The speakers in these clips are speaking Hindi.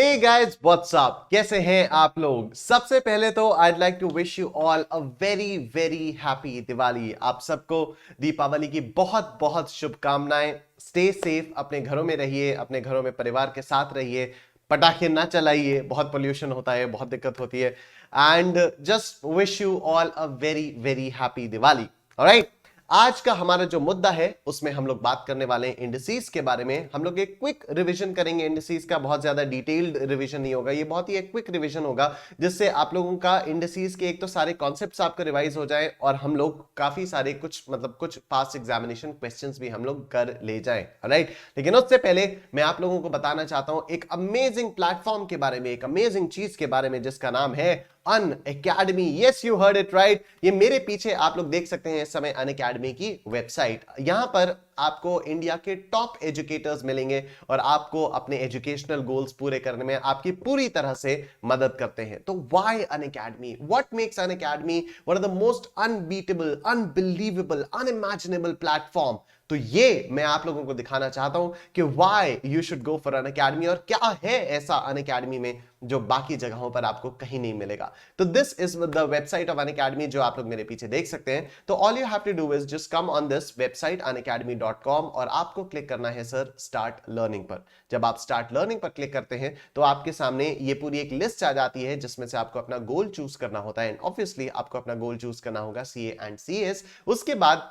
हे गाइस व्हाट्स अप, कैसे हैं आप लोग। सबसे पहले तो I'd like to wish you all a very very happy Diwali. आप सबको दीपावली की बहुत बहुत शुभकामनाएं। स्टे सेफ, अपने घरों में रहिए, अपने घरों में परिवार के साथ रहिए, पटाखे ना चलाइए, बहुत पोल्यूशन होता है, बहुत दिक्कत होती है। And just wish you all a very very happy Diwali. Alright, आज का हमारा जो मुद्दा है उसमें हम लोग बात करने वाले हैं इंडिसेस के बारे में। हम लोग एक क्विक रिवीजन करेंगे इंडिसेस का, बहुत ज्यादा डिटेल्ड रिवीजन नहीं होगा, ये बहुत ही एक क्विक रिवीजन होगा जिससे आप लोगों का इंडिसेस के एक तो सारे कॉन्सेप्ट्स आपको रिवाइज हो जाए और हम लोग काफी सारे कुछ पास्ट एग्जामिनेशन क्वेश्चंस भी हम लोग कर ले जाएं। राइट, लेकिन उससे पहले मैं आप लोगों को बताना चाहता हूं एक अमेजिंग प्लेटफॉर्म के बारे में, एक अमेजिंग चीज के बारे में जिसका नाम है Unacademy. Yes, you heard it right. ये मेरे पीछे आप लोग देख सकते हैं इस समय अनअकैडमी की वेबसाइट। यहां पर आपको इंडिया के टॉप एजुकेटर्स मिलेंगे और आपको अपने एजुकेशनल गोल्स पूरे करने में आपकी पूरी तरह से मदद करते हैं। तो why Unacademy, what makes Unacademy one of the most unbeatable, unbelievable, unimaginable platform. तो ये मैं आप लोगों को दिखाना चाहता हूं कि why you should go for Unacademy और क्या है ऐसा अनअकैडमी में जो बाकी जगहों पर आपको कहीं नहीं मिलेगा। तो this is the website of Unacademy जो आप लोग मेरे पीछे देख सकते हैं। तो all you have to do is just come on this website unacademy.com और आपको क्लिक करना है सर स्टार्ट लर्निंग पर। जब आप स्टार्ट लर्निंग पर क्लिक करते हैं तो आपके सामने ये पूरी एक लिस्ट आ जाती है जिसमें से आपको अपना गोल चूज करना होता है। एंड ऑब्वियसली आपको अपना गोल चूज करना होगा सीए एंड सीएस। उसके बाद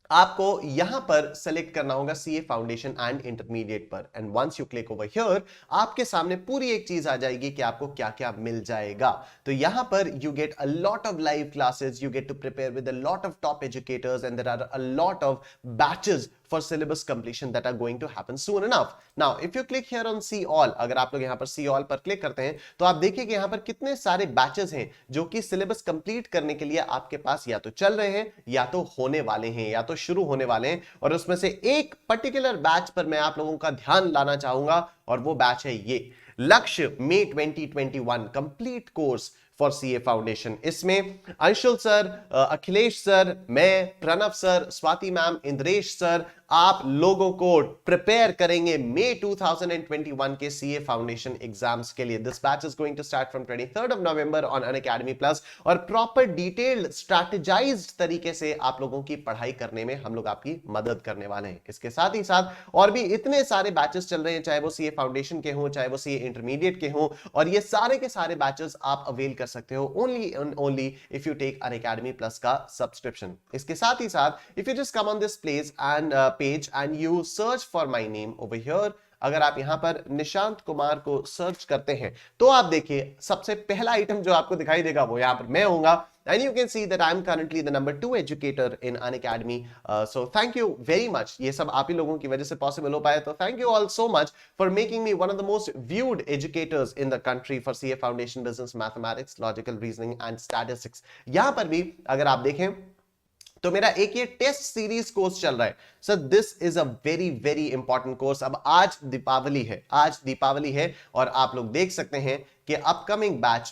आपको यहां पर सेलेक्ट करना होगा सीए फाउंडेशन एंड इंटरमीडिएट पर। And once you click over here आपके सामने पूरी एक चीज आ जाएगी कि आपको क्या क्या मिल जाएगा। तो यहां पर you get a lot of live classes, you get to prepare with a lot of top educators and there are a lot of batches for syllabus completion that are going to happen soon enough. Now if you click here on see all, अगर आप लोग यहां पर see all पर क्लिक करते हैं तो आप देखिए कि यहां पर कितने सारे बैचेस हैं जो कि सिलेबस कंप्लीट करने के लिए आपके पास या तो चल रहे हैं या तो होने वाले हैं या तो शुरू होने वाले हैं। और उसमें से एक पर्टिकुलर बैच पर मैं आप लोगों का ध्यान लाना चाहूंगा और वो बैच है ये Lakshya May 2021 complete course for CA foundation. इसमें अंशुल सर, अखिलेश सर, मैं, Pranav sir, Swati ma'am, Indresh sir आप लोगों को प्रिपेयर करेंगे मई 2021 के सीए फाउंडेशन एग्जाम्स के लिए। This batch is going to start from 23rd of November on Unacademy plus और प्रॉपर डिटेल्ड स्ट्रैटेजाइज्ड तरीके से आप लोगों की पढ़ाई करने में हम लोग आपकी मदद करने वाले हैं। इसके साथ ही साथ और भी इतने सारे बैचेस चल रहे हैं, चाहे वो सीए फाउंडेशन के हों, चाहे वो सीए इंटरमीडिएट के हों, और ये सारे के सारे बैचेस आप अवेल कर सकते हो only if you take Unacademy plus का सब्सक्रिप्शन। इसके साथ ही साथ if you just come on this place and page and you search for my name over here, अगर आप यहां पर निशांत कुमार को सर्च करते हैं तो आप देखिए सबसे पहला आइटम जो आपको दिखाई देगा वो यहां पर मैं होऊंगा। And you can see that I'm currently the number 2 educator in Unacademy. So thank you very much. ये सब आप ही लोगों की वजह से possible हो पाया, तो thank you all so much for making me one of the most viewed educators in the country for CA Foundation, Business, Mathematics, Logical Reasoning and Statistics. यहाँ पर भी अगर आप देखें तो मेरा एक ये टेस्ट सीरीज कोर्स चल रहा है sir. This is a very very important course. अब आज दीपावली है और आप लोग देख सकते हैं कि अपकमिंग बैच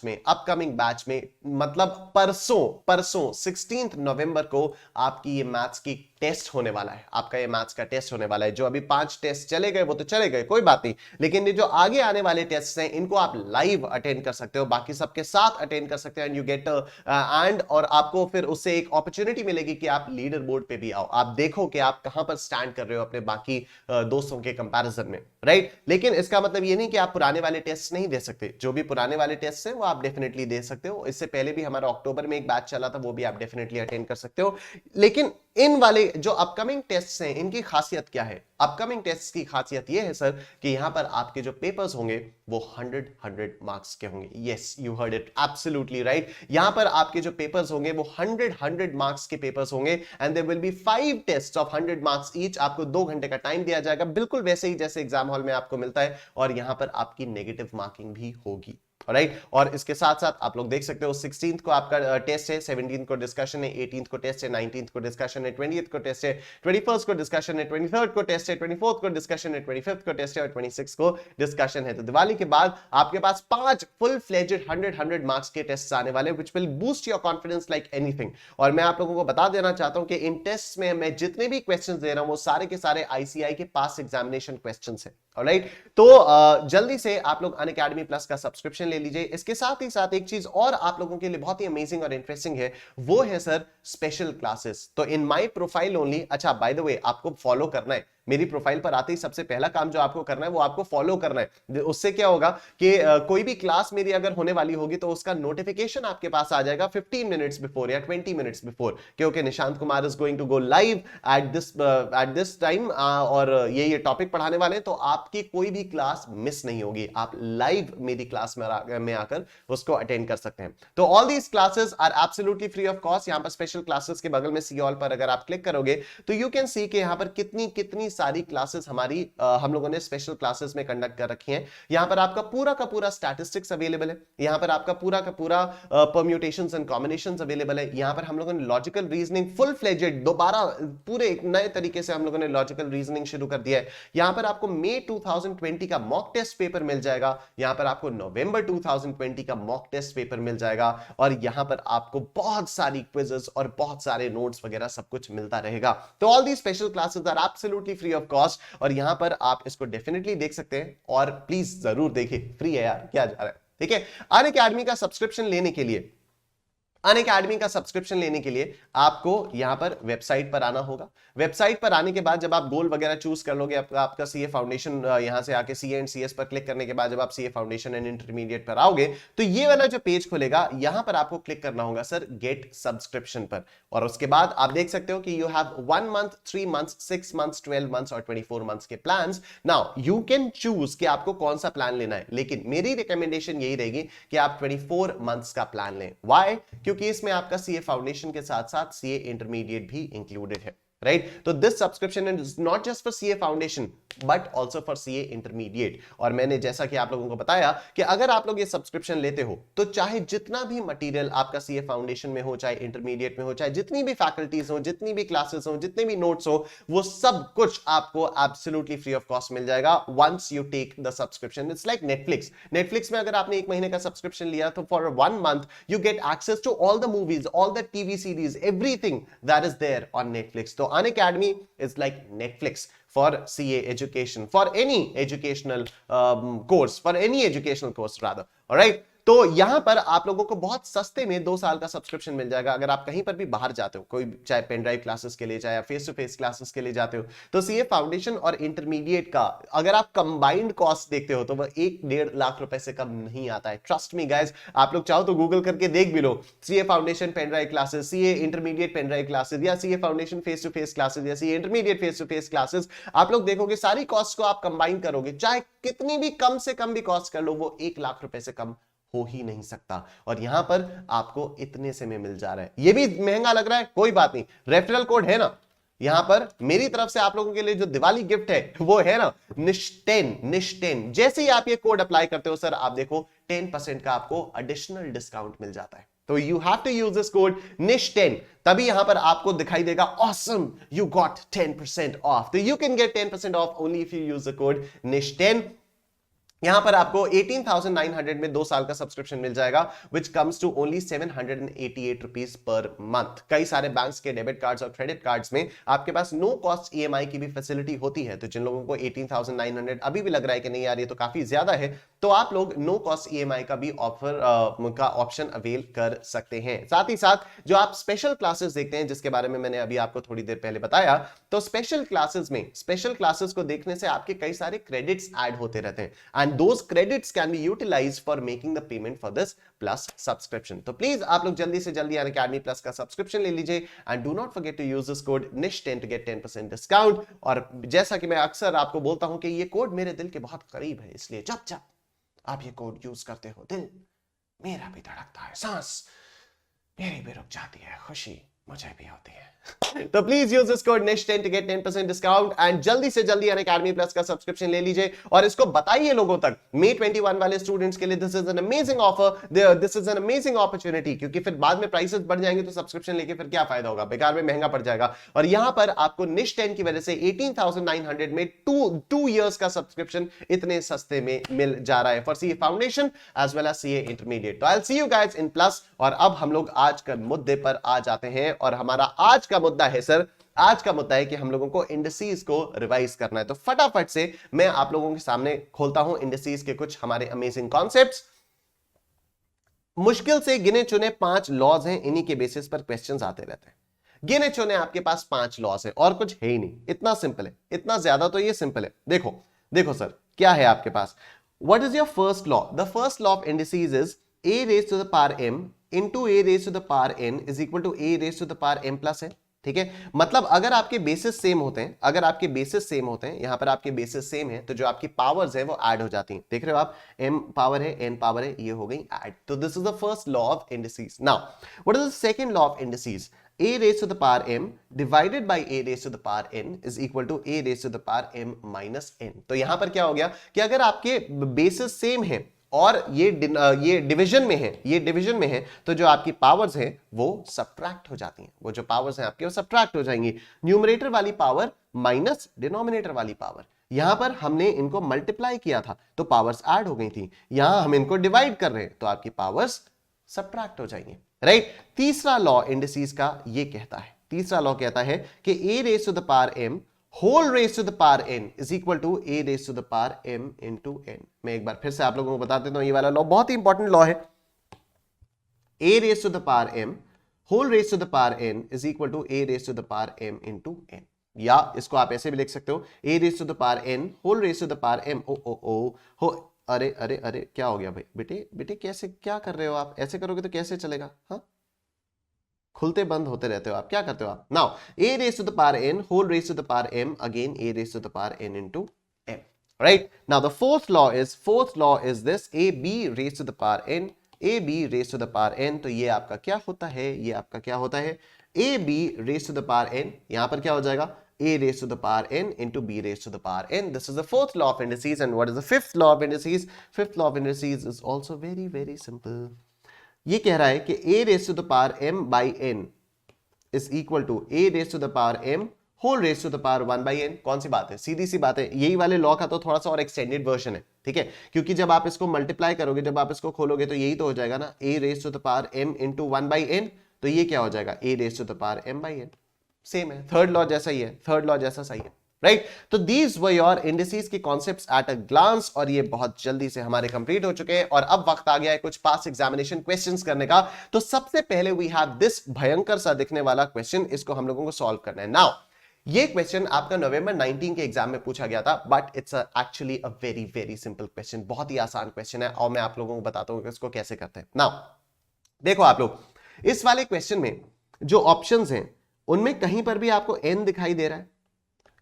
में मतलब परसों 16 नवंबर को आपकी ये मैथ्स की टेस्ट होने वाला है। आपका ये मैथ्स का टेस्ट होने वाला है। जो अभी 5 टेस्ट चले गए वो तो चले गए, कोई बात नहीं, लेकिन ये जो आगे आने वाले टेस्ट हैं इनको आप लाइव अटेंड कर सकते हो, बाकी सबके साथ अटेंड कर सकते हो। एंड यू गेट एंड और आपको फिर उससे एक अपॉर्चुनिटी मिलेगी कि आप लीडर बोर्ड पे भी आओ, आप देखो कि आप कहां पर स्टैंड कर रहे हो अपने बाकी दोस्तों के कंपैरिजन में, राइट। लेकिन इसका मतलब ये नहीं कि आप पुराने वाले टेस्ट नहीं दे सकते। जो भी पुराने वाले टेस्ट हैं वो आप डेफिनेटली दे सकते हो। इससे पहले भी हमारा अक्टूबर में एक बैच चला था, वो भी आप डेफिनेटली अटेंड कर सकते हो। लेकिन इन वाले जो अपकमिंग टेस्ट हैं इनकी खासियत क्या है? अपकमिंग टेस्ट की खासियत यह है सर कि यहां पर आपके जो पेपर्स होंगे वो 100 मार्क्स के होंगे। Yes, you heard it absolutely right. यहां पर आपके जो पेपर्स होंगे वो 100 मार्क्स के पेपर्स होंगे and there will be 5 tests of 100 marks each. आपको 2 घंटे का टाइम दिया जाएगा, बिल्कुल वैसे ही जैसे एग्जाम हॉल में आपको मिलता है, और यहां पर आपकी नेगेटिव मार्किंग भी होगी। राइट और इसके साथ साथ आप लोग देख सकते हो 16th को आपका टेस्ट है, 17th को डिस्कशन है, 18th को टेस्ट है, 19th को डिस्कशन है, 20th को टेस्ट है, 21st को डिस्कशन है, 23rd को टेस्ट है, 24th को डिस्कशन है, 25th को टेस्ट है और 26th को डिस्कशन है। तो दिवाली के बाद आपके पास 5 फुल फ्लेजेड 100 मार्क्स के टेस्ट आने वाले which will boost your confidence like anything. और मैं आप लोगों को बता देना चाहता हूं कि इन टेस्ट में मैं जितने भी क्वेश्चंस दे रहा हूं वो सारे के सारे आईसीआई के पास एग्जामिनेशन क्वेश्चंस है। ऑलराइट, तो जल्दी से आप लोग अनअकैडमी प्लस का सब्सक्रिप्शन ले लीजिए। इसके साथ ही साथ एक चीज और आप लोगों के लिए बहुत ही अमेजिंग और इंटरेस्टिंग है, वो है सर स्पेशल क्लासेस। तो इन माय प्रोफाइल ओनली, अच्छा बाय द वे आपको फॉलो करना है, मेरी प्रोफाइल पर आते ही सबसे पहला काम जो आपको करना है वो आपको फॉलो करना है। उससे क्या होगा कि कोई भी क्लास मेरी अगर होने वाली होगी तो उसका नोटिफिकेशन आपके पास आ जाएगा 15 मिनट्स बिफोर या 20 मिनट्स बिफोर, क्योंकि Nishant Kumar is going to go live at this time और ये टॉपिक पढ़ाने वाले हैं, तो आपकी कोई भी क्लास मिस नहीं होगी, आप लाइव मेरी क्लास में आकर उसको अटेंड कर सकते हैं। तो all these classes are absolutely free of cost. यहां पर स्पेशल क्लासेस के बगल में सी ऑल पर अगर आप क्लिक करोगे तो यू कैन सी कि यहां पर कितनी कितनी सारी क्लासेस हमारी हम लोगों ने स्पेशल क्लासेस में कंडक्ट कर रखी हैं। यहां पर आपका पूरा का पूरा स्टैटिस्टिक्स अवेलेबल है, यहां पर आपका पूरा का पूरा परम्यूटेशंस एंड कॉम्बिनेशंस अवेलेबल है। यहां पर हम लोगों ने लॉजिकल रीजनिंग फुल फ्लेजेड दोबारा पूरे एक नए तरीके से हम लोगों ने लॉजिकल रीजनिंग शुरू कर दिया है। यहां पर आपको मई 2020 का मॉक टेस्ट पेपर मिल जाएगा, यहां पर आपको नवंबर 2020 का मॉक टेस्ट पेपर मिल जाएगा और यहां पर आपको बहुत सारी क्विजेस और बहुत सारे नोट्स वगैरह सब कुछ मिलता रहेगा। तो all the special classes are absolutely free of cost और यहां पर आप इसको डेफिनेटली देख सकते हैं और प्लीज जरूर देखिए, फ्री है यार, क्या जा रहा है। ठीक है, अनअकैडमी का सब्सक्रिप्शन लेने के लिए आपको यहां पर वेबसाइट पर आना होगा। वेबसाइट पर आने के बाद जब आप गोल वगैरह चूज कर लोगे, आपका सीए फाउंडेशन यहां से आके सीए एंड सीएस पर क्लिक करने के बाद जब आप सीए फाउंडेशन एंड इंटरमीडिएट पर आओगे तो ये वाला जो पेज खुलेगा, यहां पर आपको क्लिक करना होगा सर गेट सब्सक्रिप्शन पर और उसके बाद आप देख सकते हो कि you have 1 month, 3 months, 6 months, 12 months और 24 मंथ्स के plans. Now you can choose कि आपको कौन सा प्लान लेना है, लेकिन मेरी रिकमेंडेशन यही रहेगी कि आप 24 मंथ्स का प्लान लें। व्हाई? क्योंकि इसमें आपका सीए फाउंडेशन के साथ साथ सीए इंटरमीडिएट भी इंक्लूडेड है। right? तो this subscription is not just for CA foundation but also for CA intermediate. और मैंने जैसा कि आप लोगों को बताया कि अगर आप लोग ये सब्सक्रिप्शन लेते हो तो चाहे जितना भी मटेरियल आपका सीए फाउंडेशन में हो, चाहे इंटरमीडिएट में हो, चाहे जितनी भी फैकल्टीज हो, जितनी भी क्लासेस हो, जितने भी नोट्स हो, वो सब कुछ आपको एब्सोल्युटली फ्री ऑफ कॉस्ट मिल जाएगा once you take the subscription. It's like Netflix में अगर आपने 1 महीने का सब्सक्रिप्शन लिया तो for 1 month you get access to all the movies, all the TV series, everything that is there on Netflix. तो Unacademy is like Netflix for CA education, for any educational course, for any educational course rather. All right? तो यहां पर आप लोगों को बहुत सस्ते में 2 साल का सब्सक्रिप्शन मिल जाएगा। अगर आप कहीं पर भी बाहर जाते हो, कोई चाहे पेन ड्राइव क्लासेस के लिए, चाहे फेस टू फेस क्लासेस के लिए जाते हो, तो सीए फाउंडेशन और इंटरमीडिएट का अगर आप कंबाइंड कॉस्ट देखते हो तो वह 1-1.5 लाख रुपए से कम नहीं आता है। ट्रस्ट मी गाइस, आप लोग चाहो तो गूगल करके देख भी लो, CA foundation pen drive classes, CA intermediate pen drive classes या CA foundation face to face classes या CA intermediate face to face classes, आप लोग देखोगे सारी कॉस्ट को आप कंबाइन करोगे, चाहे कितनी भी कम से कम भी कॉस्ट कर लो, वो 1 लाख रुपए से कम हो ही नहीं सकता। और यहां पर आपको इतने से में मिल जा रहा है। ये भी महंगा लग रहा है, कोई बात नहीं, रेफरल कोड है ना यहां पर मेरी तरफ से आप लोगों के लिए जो दिवाली गिफ्ट है वो है ना निश10। जैसे ही आप ये कोड अप्लाई करते हो सर, आप देखो 10% का आपको एडिशनल डिस्काउंट मिल जाता है। तो you have to use this code निश10, तभी यहां पर आपको दिखाई देगा ऑसम यू गॉट 10% ऑफ। तो you can get 10% off only if you use the code निश10। यहां पर आपको 18,900 में 2 साल का सब्सक्रिप्शन मिल जाएगा which comes to only 788 rupees per month. कई सारे बैंक्स के डेबिट कार्ड्स और क्रेडिट कार्ड्स में आपके पास नो कॉस्ट ईएमआई की भी फैसिलिटी होती है। तो जिन लोगों को 18,900 अभी भी लग रहा है कि नहीं यार ये तो काफी ज्यादा है, तो आप लोग नो कॉस्ट ईएमआई का भी ऑप्शन अवेल कर सकते हैं। साथ ही साथ जो आप स्पेशल क्लासेस देखते हैं, जिसके बारे में मैंने अभी आपको थोड़ी देर पहले बताया, तो स्पेशल क्लासेस को देखने से आपके कई सारे क्रेडिट्स ऐड होते रहते हैं and those credits can be utilized for making the payment for this plus subscription. तो प्लीज आप लोग जल्दी से जल्दी Unacademy Plus का सब्सक्रिप्शन ले लीजिए and do not forget to use this code nish10 to get 10% discount। और जैसा कि मैं अक्सर आपको बोलता हूं कि ये कोड मेरे दिल के बहुत करीब है, इसलिए जब जब आप ये कोड यूज करते हो, दिल मेरा भी धड़कता है, सांस मेरी भी रुक जाती है, खुशी मुझे भी होती है। तो please use this code NISH10 to get 10% discount and जल्दी से जल्दी अनअकैडमी प्लस का सब्सक्रिप्शन ले लीजिए और इसको बताइए लोगों तक। May 21 वाले स्टूडेंट्स के लिए this is an amazing offer, this is an amazing opportunity, क्योंकि फिर बाद में प्राइसेस बढ़ जाएंगे तो सब्सक्रिप्शन लेके फिर क्या फायदा होगा, बेकार में महंगा पड़ जाएगा। और यहां पर आपको NISH10 की वजह से 18,900 में 2 इयर्स का सब्सक्रिप्शन इतने सस्ते में मिल जा रहा है for CA foundation as well as CA intermediate. तो I will see you guys in plus. और अब हम लोग आज के मुद्दे पर आ जाते हैं और हमारा आज का मुद्दा है सर, आज का मुद्दा है कि हम लोगों को इंडिसेस को रिवाइज करना है। तो फटाफट से मैं आप लोगों के सामने खोलता हूं इंडिसेस के कुछ हमारे अमेजिंग कॉन्सेप्ट्स। मुश्किल से गिने चुने 5 लॉज हैं, इन्हीं के बेसिस पर क्वेश्चंस आते रहते हैं। गिने चुने आपके पास 5 लॉज है और कुछ है ही नहीं, इतना सिंपल है, इतना ज्यादा तो ये सिंपल है। देखो देखो सर क्या है आपके पास। What is your first law? The first law of indices is a raised to the power m into a raised to the power n is equal to a raised to the power m plus n। ठीक है, मतलब अगर आपके बेसिस सेम होते हैं, अगर आपके बेसिस सेम होते हैं, यहां पर आपके बेसिस सेम है, तो जो आपकी पावर्स है वो ऐड हो जाती हैं। देख रहे हो आप, m पावर है, n पावर है, ये हो गई ऐड। तो this is the first law of indices. Now what is the second law of indices? a raised to the power m divided by a raised to the power n is equal to a raised to the power m minus n। तो यहां पर क्या हो गया कि अगर आपके बेसिस सेम है और ये डिवीजन में है, ये डिवीजन में है, तो जो आपकी पावर्स हैं वो सब्ट्रैक्ट हो जाती हैं। वो जो पावर्स हैं आपके वो सब्ट्रैक्ट हो जाएंगी। न्यूमरेटर वाली पावर माइनस डिनोमिनेटर वाली पावर, यहां पर हमने इनको मल्टीप्लाई किया था तो पावर्स ऐड हो गई थी, यहां हम इनको डिवाइड कर रहे हैं तो आपकी पावर्स सब्ट्रैक्ट हो जाएंगी, राइट। तीसरा लॉ इंडिसेस का ये कहता है, तीसरा लॉ कहता है कि a raised to the power m whole raised to the power n is equal to a raised to the power m into n। मैं एक बार फिर से आप लोगों को बता देता हूं, ये वाला लॉ बहुत ही इंपॉर्टेंट लॉ है। a raised to the power m whole raised to the power n is equal to a raised to the power m into n। या इसको आप ऐसे भी लिख सकते हो, a raised to the power n whole raised to the power m हो। अरे अरे अरे क्या हो गया भाई, बेटे बेटे कैसे, क्या कर रहे हो आप? ऐसे करोगे तो कैसे चलेगा? हाँ, खुलते बंद होते रहते हो आप, क्या करते हो आप? Now a raised to the power n whole raised to the power m again a raised to the power n into m, right? Now the fourth law is this ab raised to the power n, ab raised to the power n। तो ये आपका क्या होता है, ये आपका क्या होता है? ab raised to the power n, यहां पर क्या हो जाएगा? a raised to the power n into b raised to the power n। This is the fourth law of indices। And what is the fifth law of indices? Fifth law of indices is also very very simple। ये कह रहा है कि a raised to the power m by n is equal to a raised to the power m whole raised to the power 1 by n। कौन सी बात है, सीधी सी बात है। यही वाले लॉ का तो थोड़ा सा और एक्सटेंडेड वर्जन है, ठीक है, क्योंकि जब आप इसको मल्टीप्लाई करोगे, जब आप इसको खोलोगे तो यही तो हो जाएगा ना, a raised to the power m into 1 by n। तो ये क्या हो जाएगा? a raised to the power m by n। Same है, थर्ड लॉ जैसा ही है, थर्ड लॉ जैसा सही है, राइट। तो दीज वर योर इंडिसेस के कॉन्सेप्ट्स एट अ ग्लांस, और ये बहुत जल्दी से हमारे कंप्लीट हो चुके हैं। और अब वक्त आ गया है कुछ पास एग्जामिनेशन क्वेश्चंस करने का। तो सबसे पहले वी हैव दिस भयंकर सा दिखने वाला क्वेश्चन, इसको हम लोगों को सॉल्व करना है। नाउ ये क्वेश्चन आपका नवंबर 19 के एग्जाम में पूछा गया था, but it's actually a very very simple question, बहुत ही आसान क्वेश्चन है, और मैं आप लोगों को बताता हूं कि इसको कैसे करते हैं। नाउ देखो आप लोग, इस वाले क्वेश्चन में जो ऑप्शंस हैं उनमें कहीं पर भी आपको n दिखाई दे रहा है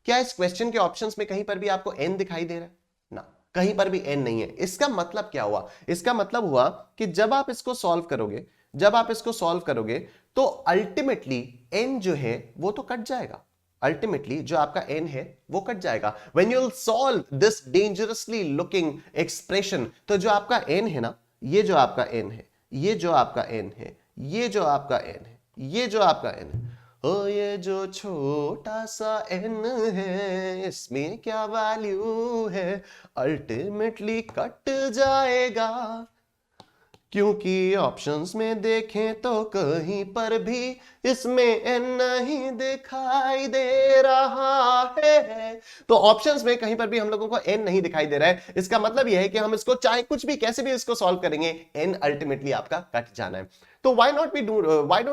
क्या? इस क्वेश्चन के ऑप्शंस में कहीं पर भी आपको n दिखाई दे रहा है ना? कहीं पर भी n नहीं है। इसका मतलब क्या हुआ? इसका मतलब हुआ कि जब आप इसको सॉल्व करोगे, जब आप इसको सॉल्व करोगे तो अल्टीमेटली n जो है वो तो कट जाएगा, अल्टीमेटली जो आपका n है वो कट जाएगा। When you will solve this dangerously looking expression, तो जो आपका n है ना, ये जो आपका n है, ये जो आपका n है, ये जो आपका n है, ये जो आपका n है, ओ ये जो छोटा सा n है, इसमें क्या वैल्यू है, अल्टीमेटली कट जाएगा, क्योंकि ऑप्शंस में देखें तो कहीं पर भी इसमें n नहीं दिखाई दे रहा है। तो ऑप्शंस में कहीं पर भी हम लोगों को n नहीं दिखाई दे रहा है। इसका मतलब यह है कि हम इसको चाहे कुछ भी कैसे भी इसको सॉल्व करेंगे, n अल्टीमेटली आपका कट जाना है। तो why don't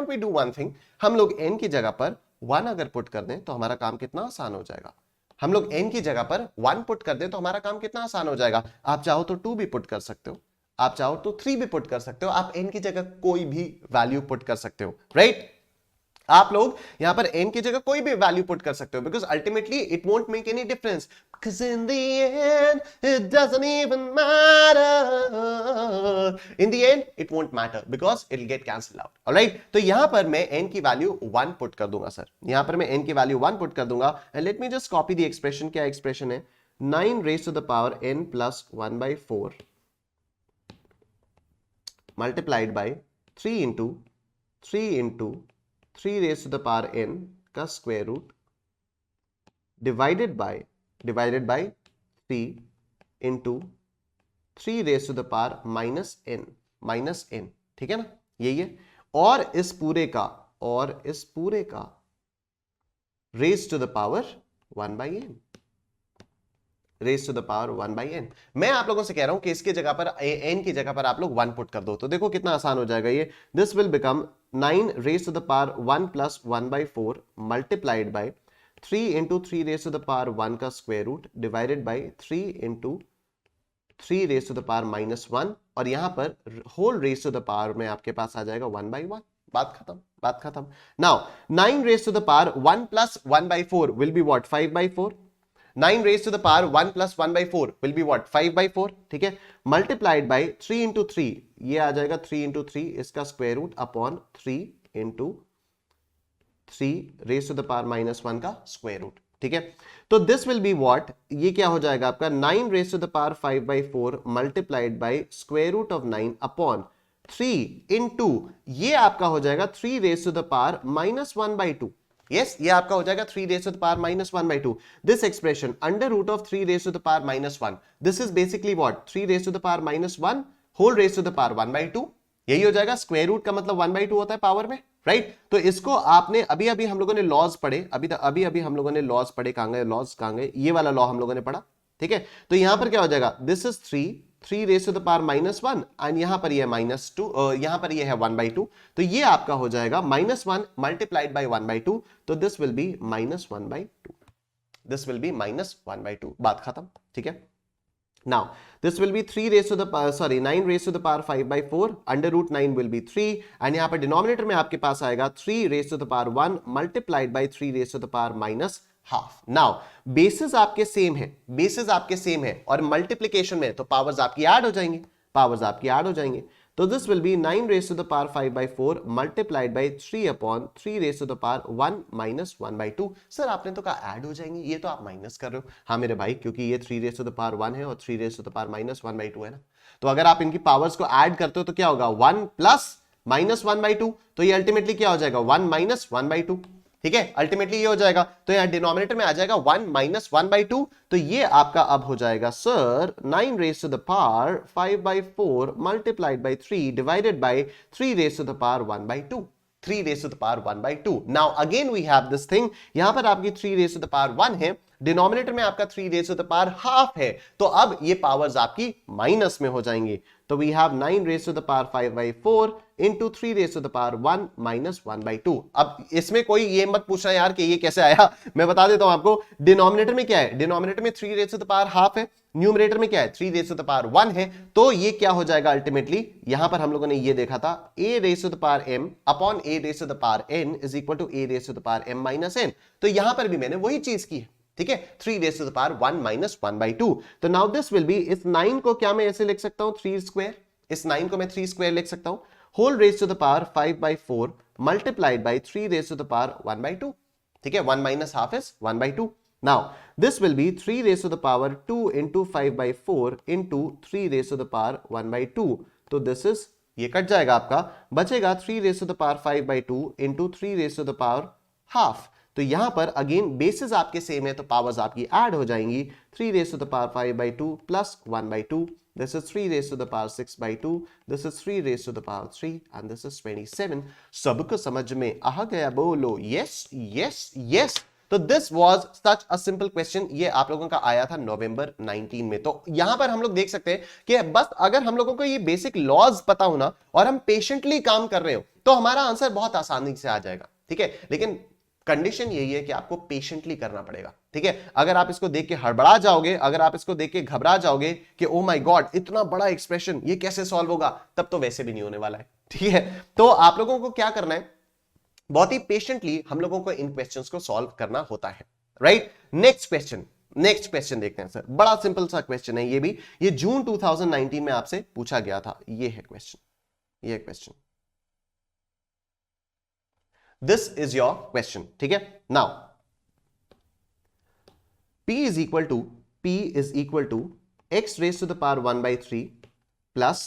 we do one thing, हम लोग n की जगह पर 1 अगर पुट कर दें तो हमारा काम कितना आसान हो जाएगा। हम लोग n की जगह पर 1 पुट कर दें तो हमारा काम कितना आसान हो जाएगा। आप चाहो तो 2 भी पुट कर सकते हो, आप चाहो तो 3 भी पुट कर सकते हो, आप n की जगह कोई भी वैल्यू पुट कर सकते हो, राइट। आप लोग यहां पर n की जगह कोई भी वैल्यू पुट कर सकते हो, because ultimately it won't make any difference, because in the end it doesn't even matter, in the end it won't matter because it will get cancel out. Alright, तो यहां पर मैं n की वैल्यू 1 पुट कर दूंगा सर, यहां पर मैं n की वैल्यू 1 पुट कर दूंगा and let me just copy the expression. क्या एक्सप्रेशन है? 9 raised to the power n plus 1 by 4 multiplied by 3 into 3 raised to the power n का square root divided by 3 into 3 raised to the power minus n, ठीक है ना, यही है। और इस पूरे का raised to the power 1 by n, raise to the power 1 by n। मैं आप लोगों से कह रहा हूं कि इसके जगह पर n की जगह पर आप लोग 1 पुट कर दो, तो देखो कितना आसान हो जाएगा ये। This will become 9 raise to the power 1 plus 1 by 4 multiplied by 3 into 3 raise to the power 1 का square root divided by 3 into 3 raise to the power minus 1, और यहां पर whole raise to the power में आपके पास आ जाएगा 1 by 1। बात खत्म। Now 9 raise to the power 1 plus 1 by 4 will be what? 5 by 4। 9 raised to the power 1 plus 1 by 4 will be what? 5 by 4, ठीक है, मल्टीप्लाइड बाय 3 into 3, ये आ जाएगा 3 into 3 इसका square root upon 3 into 3 raised to the power minus 1 का स्क्वायर रूट, ठीक है। तो दिस विल बी व्हाट? ये क्या हो जाएगा आपका? 9 raised to the power 5 by 4 multiplied by square root of 9 upon 3 into, ये आपका हो जाएगा 3 raised to the power minus 1 by 2। Yes, ये आपका हो जाएगा 3 raised to the power minus 1 by 2। This expression under root of 3 raised to the power minus 1, this is basically what? 3 raised to the power minus 1 whole raised to the power 1 by 2। यही हो जाएगा, स्क्वायर रूट का मतलब 1 by 2 होता है पावर में, राइट। तो इसको आपने अभी हम लोगों ने लॉज पढ़े, अभी हम लोगों ने लॉज पढ़े, कहां गए लॉज, कहां गए? ये वाला लॉ हम लोगों ने पढ़ा, ठीक है। तो यहां पर क्या हो जाएगा? This is 3 raised to the power minus 1 and यहां पर ये माइनस 2, यहां पर ये है 1 by 2, तो ये आपका हो जाएगा -1 मल्टीप्लाइड बाय 1 by 2, तो this will be -1 by 2, this will be -1 by 2। बात खत्म, ठीक है। Now this will be 9 raised to the power 5 by 4 under root 9 will be 3 and यहां पर डिनोमिनेटर में आपके पास आएगा 3 raised to the power 1 multiplied by 3 raised to the power minus half. Now basis आपके सेम है और मल्टीप्लिकेशन में तो पावर्स आपकी ऐड हो जाएंगे, तो this will be 9 raised to the power 5 by 4 multiplied by 3 upon 3 raised to the power 1 minus 1 by 2। Sir आपने तो कहा ऐड हो जाएंगे, ये तो आप माइनस कर रहे हो। हाँ मेरे भाई, क्योंकि ये 3 raised to the power 1 है और 3 raised to the power minus 1 by 2 है ना, तो अगर आप इनकी पावर्स को ऐड करते हो तो क्या होगा? 1 प्लस -1 by 2, तो ये अल्टीमेटली क्या हो जाएगा? 1 minus 1 by 2, ठीक है, अल्टीमेटली ये हो जाएगा। तो यहां डिनोमिनेटर में आ जाएगा 1 minus 1 by 2, तो ये आपका अब हो जाएगा sir 9 raised to the power 5 by 4 multiplied by 3 divided by 3 raised to the power 1 by 2, 3 raised to the power 1 by 2। Now again we have this thing, यहां पर आपकी 3 raised to the power 1 है, डिनोमिनेटर में आपका 3 raised to the power half है, तो अब ये पावर्स आपकी माइनस में हो जाएंगी। तो we have 9 raised to the power 5 by 4 into 3 raised to the power 1 minus 1 by 2। अब इसमें कोई ये मत पूछना यार कि ये कैसे आया, मैं बता देता हूं आपको। डिनोमिनेटर में क्या है? डिनोमिनेटर में 3 raised to the power half है, न्यूमरेटर में क्या है? 3 raised to the power 1 है, तो ये क्या हो जाएगा अल्टीमेटली? यहां पर हम लोगों ने ये देखा था a raised to the power m upon a raised to the power n is equal to a raised to the power m minus n। तो यहां पर भी मैंने वही चीज की है, ठीक है, 3 raised to the power 1 minus 1 by 2। तो नाउ दिस विल बी, इस 9 को क्या मैं ऐसे लिख सकता हूं? 3 स्क्वायर, इस 9 को मैं 3 स्क्वायर लिख सकता हूं, whole raised to the power 5 by 4 multiplied by 3 raised to the power 1 by 2, ठीक है, 1 minus half is 1 by 2। Now this will be 3 raised to the power 2 into 5 by 4 into 3 raised to the power 1 by 2। तो this is, ये कट जाएगा आपका, बचेगा 3 raised to the power 5 by 2 into 3 raised to the power half। तो यहां पर अगेन बेसिस आपके सेम है तो पावर्स आपकी ऐड हो जाएंगी। 3 raised to the power 5 by 2 plus 1 by 2, this is 3 raised to the power 6 by 2, this is 3 raised to the power 3 and this is 27। सबको समझ में आ गया? बोलो यस यस यस। तो this was such a simple question, ये आप लोगों का आया था नवंबर 19 में। तो यहां पर हम लोग देख सकते हैं कि बस अगर हम लोगों को ये बेसिक लॉज पता हो ना और हम पेशेंटली काम कर रहे हो तो हमारा आंसर बहुत आसानी से आ जाएगा, ठीक है। लेकिन कंडीशन यही है कि आपको पेशेंटली करना पड़ेगा, ठीक है। अगर आप इसको देख के हड़बड़ा जाओगे, अगर आप इसको देख के घबरा जाओगे कि ओ माय गॉड इतना बड़ा एक्सप्रेशन ये कैसे सॉल्व होगा, तब तो वैसे भी नहीं होने वाला है, ठीक है। तो आप लोगों को क्या करना है, बहुत ही पेशेंटली हम लोगों को इन क्वेश्चंस को सॉल्व करना होता है, राइट। नेक्स्ट क्वेश्चन देखते हैं सर, बड़ा सिंपल सा क्वेश्चन है ये भी, ये जून 2019 में आपसे पूछा गया था। ये है क्वेश्चन, ये question, this is your question, ठीक है। Now p is equal to x raise to the power 1/3 plus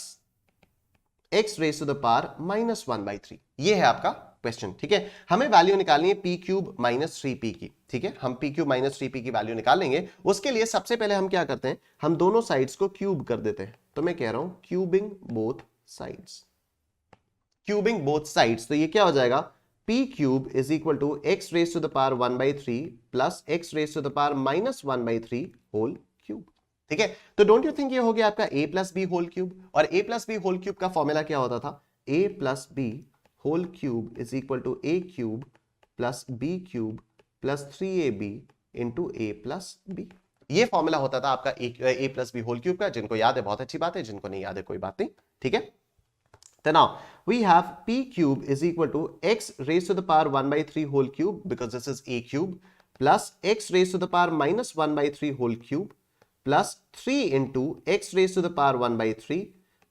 x raise to the power -1/3, ये है आपका क्वेश्चन, ठीक है। हमें वैल्यू निकालनी है p क्यूब माइनस 3p की, ठीक है। हम p क्यूब माइनस 3p की वैल्यू निकालेंगे। उसके लिए सबसे पहले हम क्या करते हैं, हम दोनों साइड्स को क्यूब कर देते हैं। तो मैं कह रहा हूं cubing both sides, cubing both sides. तो ये क्या हो जाएगा, p cube is equal to x raise to the power 1/3 plus x raise to the power -1/3 whole cube, ठीक है। तो डोंट यू थिंक ये हो गया आपका a plus B whole cube, और a plus B whole cube का फॉर्मूला क्या होता था, a plus B whole cube is equal to a cube plus b cube plus 3ab into a plus B. ये फॉर्मूला होता था आपका a plus B whole cube का। जिनको याद है बहुत अच्छी बात है, जिनको नहीं याद है कोई बात नहीं, ठीक है। So now we have p cube is equal to x raised to the power 1/3 whole cube, because this is a cube, plus x raised to the power -1/3 whole cube plus 3 into x raised to the power 1/3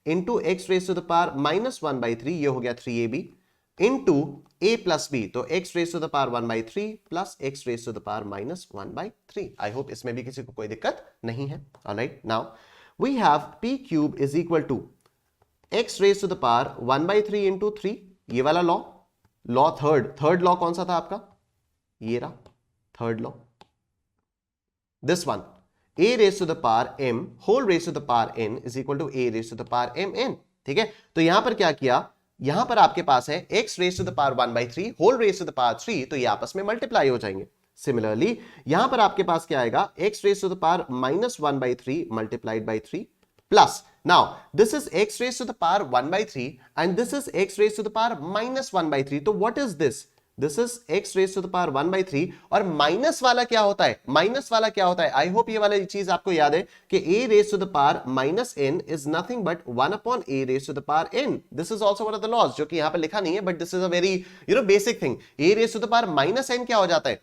into x raised to the power -1/3, ये हो गया 3ab into a plus b, तो x raised to the power 1/3 plus x raised to the power -1/3। I hope इसमें भी किसी को कोई दिक्कत नहीं है। Alright, now we have p cube is equal to x raise to the power 1/3 into 3, ये वाला लॉ थर्ड लॉ कौन सा था आपका, ये रहा third law, this one, a raise to the power m whole raise to the power n is equal to a raise to the power mn, ठीक है। तो यहां पर क्या किया, यहां पर आपके पास है x raise to the power 1/3 whole raise to the power 3, तो ये आपस में मल्टीप्लाई हो जाएंगे। सिमिलरली यहां पर आपके पास क्या आएगा, x raise to the power -1/3 multiplied by 3 plus, now this is x raised to the power 1/3 and this is x raised to the power -1/3, तो what is this, this is x raised to the power 1/3, और माइनस वाला क्या होता है, माइनस वाला क्या होता है, आई होप ये वाला चीज आपको याद है कि a raised to the power -n is nothing but 1 upon a raised to the power n, this is also one of the laws, जो कि यहां पर लिखा नहीं है, but this is a very basic thing, a raised to the power -n क्या हो जाता है,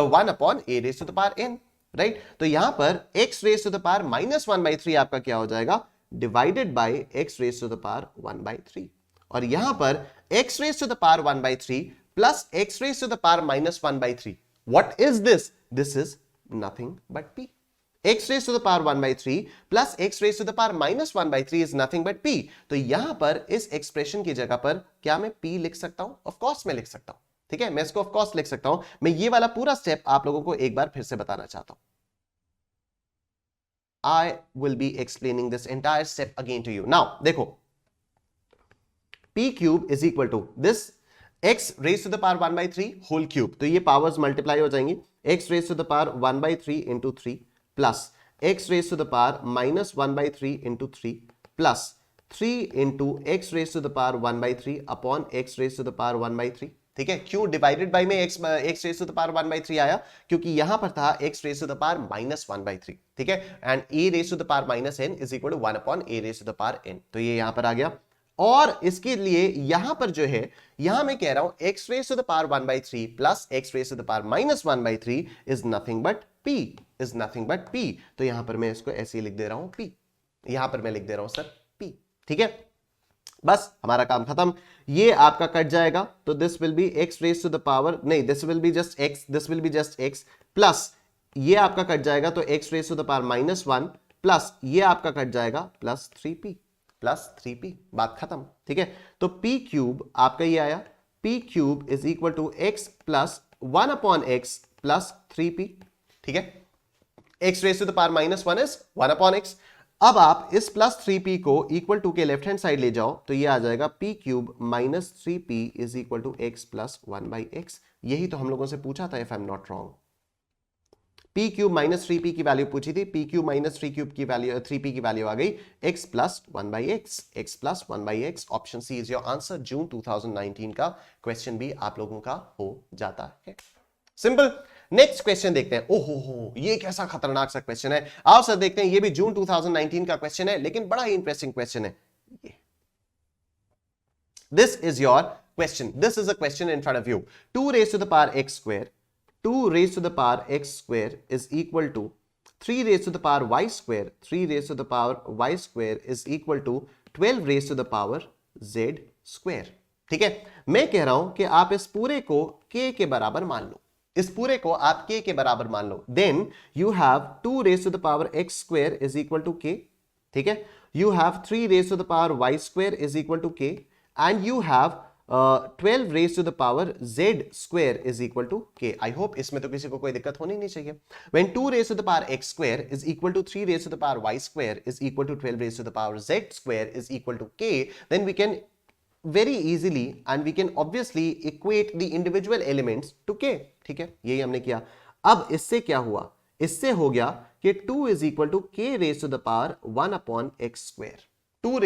1 upon a raised to the power n, right. तो यहां पर x raise to the power -1/3 आपका क्या हो जाएगा, divided by x raise to the power 1/3, और यहां पर x raise to the power 1/3 plus x raise to the power -1/3, what is this, this is nothing but p, x raise to the power 1/3 plus x raise to the power -1/3 is nothing but p। तो यहां पर इस एक्सप्रेशन की जगह पर क्या मैं p लिख सकता हूं, ऑफ कोर्स मैं लिख सकता हूं, ठीक है, मैं इसको ऑफ कोर्स लिख सकता हूं। मैं ये वाला पूरा स्टेप आप लोगों को एक बार फिर से बताना चाहता हूं। I will be explaining this entire step again to you. Now देखो, p cube is equal to this x raised to the power 1/3 whole cube, तो ये पावर्स मल्टीप्लाई हो जाएंगी, x raised to the power 1/3 into 3 plus x raised to the power -1/3 into 3 plus 3 into x raised to the power 1/3 upon x raised to the power 1/3, ठीक है। क्यों डिवाइडेड बाय में x raise to the power 1/3 आया, क्योंकि यहां पर था x raise to the power -1/3, ठीक है, and a raise to the power -n is equal to 1 upon a raise to the power n, तो ये यहां पर आ गया। और इसके लिए यहां पर जो है, यहां मैं कह रहा हूं x raise to the power 1/3 plus x raise to the power -1/3 is nothing but p, is nothing but p। तो यहां पर मैं इसको ऐसे ही लिख दे रहा हूं p, यहां पर मैं लिख दे रहा हूं सर p, ठीक है। बस हमारा काम खत्म, ये आपका कट जाएगा, तो this will be x raise to the power, नहीं this will be just x, this will be just x plus ये आपका कट जाएगा, तो x raise to the power -1 plus ये आपका कट जाएगा प्लस 3p, बात खत्म, ठीक है। तो p क्यूब आपका ये आया, p cube is equal to x plus 1 upon x plus 3p, ठीक है। x raise to the power -1 is 1 upon x। अब आप इस प्लस 3p को इक्वल टू के लेफ्ट हैंड साइड ले जाओ, तो ये आ जाएगा p cube minus 3p is equal to x plus 1/x। यही तो हम लोगों से पूछा था, if I am not wrong, p cube minus 3p की वैल्यू पूछी थी, p क्यूब माइनस 3p की वैल्यू आ गई x plus 1/x, option C is your answer. June 2019 का क्वेश्चन भी आप लोगों का हो जाता है, सिंपल। नेक्स्ट क्वेश्चन देखते हैं। ओहो हो, ये कैसा खतरनाक सा क्वेश्चन है, आओ सर देखते हैं। ये भी जून 2019 का क्वेश्चन है, लेकिन बड़ा ही इंटरेस्टिंग क्वेश्चन है ये। This is your question. This is a question in front of you. 2 raised to the power x square, 2 raised to the power x square is equal to 3 raised to the power y square, 3 raised to the power y square is equal to 12 raised to the power z square. ठीक है, मैं कह रहा हूं कि आप इस पूरे को k के बराबर मान लो, इस पूरे को आप k के बराबर मान लो. Then you have 2 raised to the power x square is equal to k. ठीक है, you have 3 raised to the power y square is equal to k, and you have 12 raised to the power z square is equal to k. I hope इसमें तो किसी को कोई दिक्कत होनी नहीं चाहिए. When 2 raised to the power x square is equal to 3 raised to the power y square is equal to 12 raised to the power z square is equal to k, then we can very easily and we can obviously equate the individual elements to k. ठीक है, यही हमने किया. अब इससे क्या हुआ, इससे हो गया कि 2 is equal to k raised to the power 1 upon x square. 2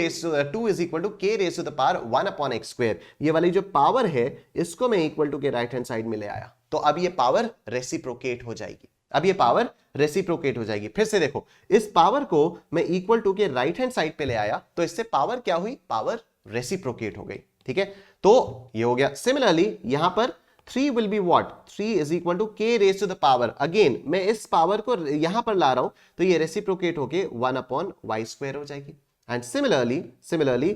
is equal to k raised to the power 1 upon x square. ये वाली जो पावर है इसको मैं इक्वल टू के राइट हैंड साइड में ले आया, तो अब ये पावर रेसिप्रोकेट हो जाएगी. अब ये पावर रेसिप्रोकेट हो जाएगी. फिर से देखो, इस पावर को मैं इक्वल टू के राइट हैंड साइड पे ले आया, तो इससे पावर क्या हुई, पावर रेसिप्रोकेट हो गई. ठीक है, तो ये हो गया. सिमिलरली यहां पर 3 will be what? 3 is equal to k raised to the power. Again मैं इस पावर को यहां पर ला रहा हूं, तो ये रेसिप्रोकेट होके 1 upon y square हो जाएगी. And similarly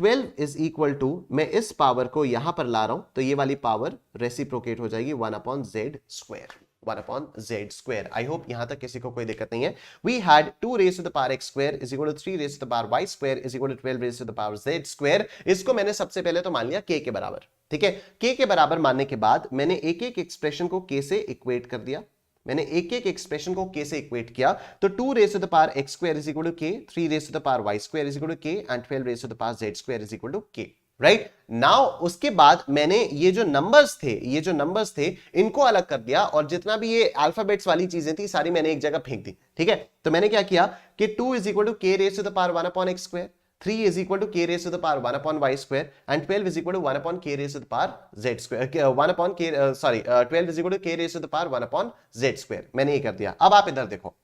12 is equal to, मैं इस पावर को यहां पर ला रहा हूं, तो ये वाली पावर रेसिप्रोकेट हो जाएगी 1 upon z square. 1 upon z square. I hope यहां तक किसी को कोई दिक्कत नहीं है. We had 2 raised to the power x square is equal to 3 raised to the power y square is equal to 12 raised to the power z square. इसको मैंने सबसे पहले तो मान लिया k के बराबर. ठीक है, k के बराबर मानने के बाद मैंने एक एक एक्सप्रेशन को k से इक्वेट कर दिया. मैंने एक एक एक्सप्रेशन को k से इक्वेट किया, तो 2 raised to the power x square is equal to k, 3 raised to the power y square is equal to k, and 12 raised to the power z square is equal to k. Right now उसके बाद मैंने ये जो नंबर्स थे इनको अलग कर दिया, और जितना भी ये अल्फाबेट्स वाली चीजें थी सारी मैंने एक जगह फेंक दी. ठीक है, तो मैंने क्या किया कि 2 is equal to k raised to the power 1 upon x square, 3 is equal to k raised to the power 1 upon y square, and 12 is equal to 1 upon k raised to the power z square. 12 is equal to k raised to the power 1 upon z square. मैंने ये कर दिया. अब आप इधर देखो,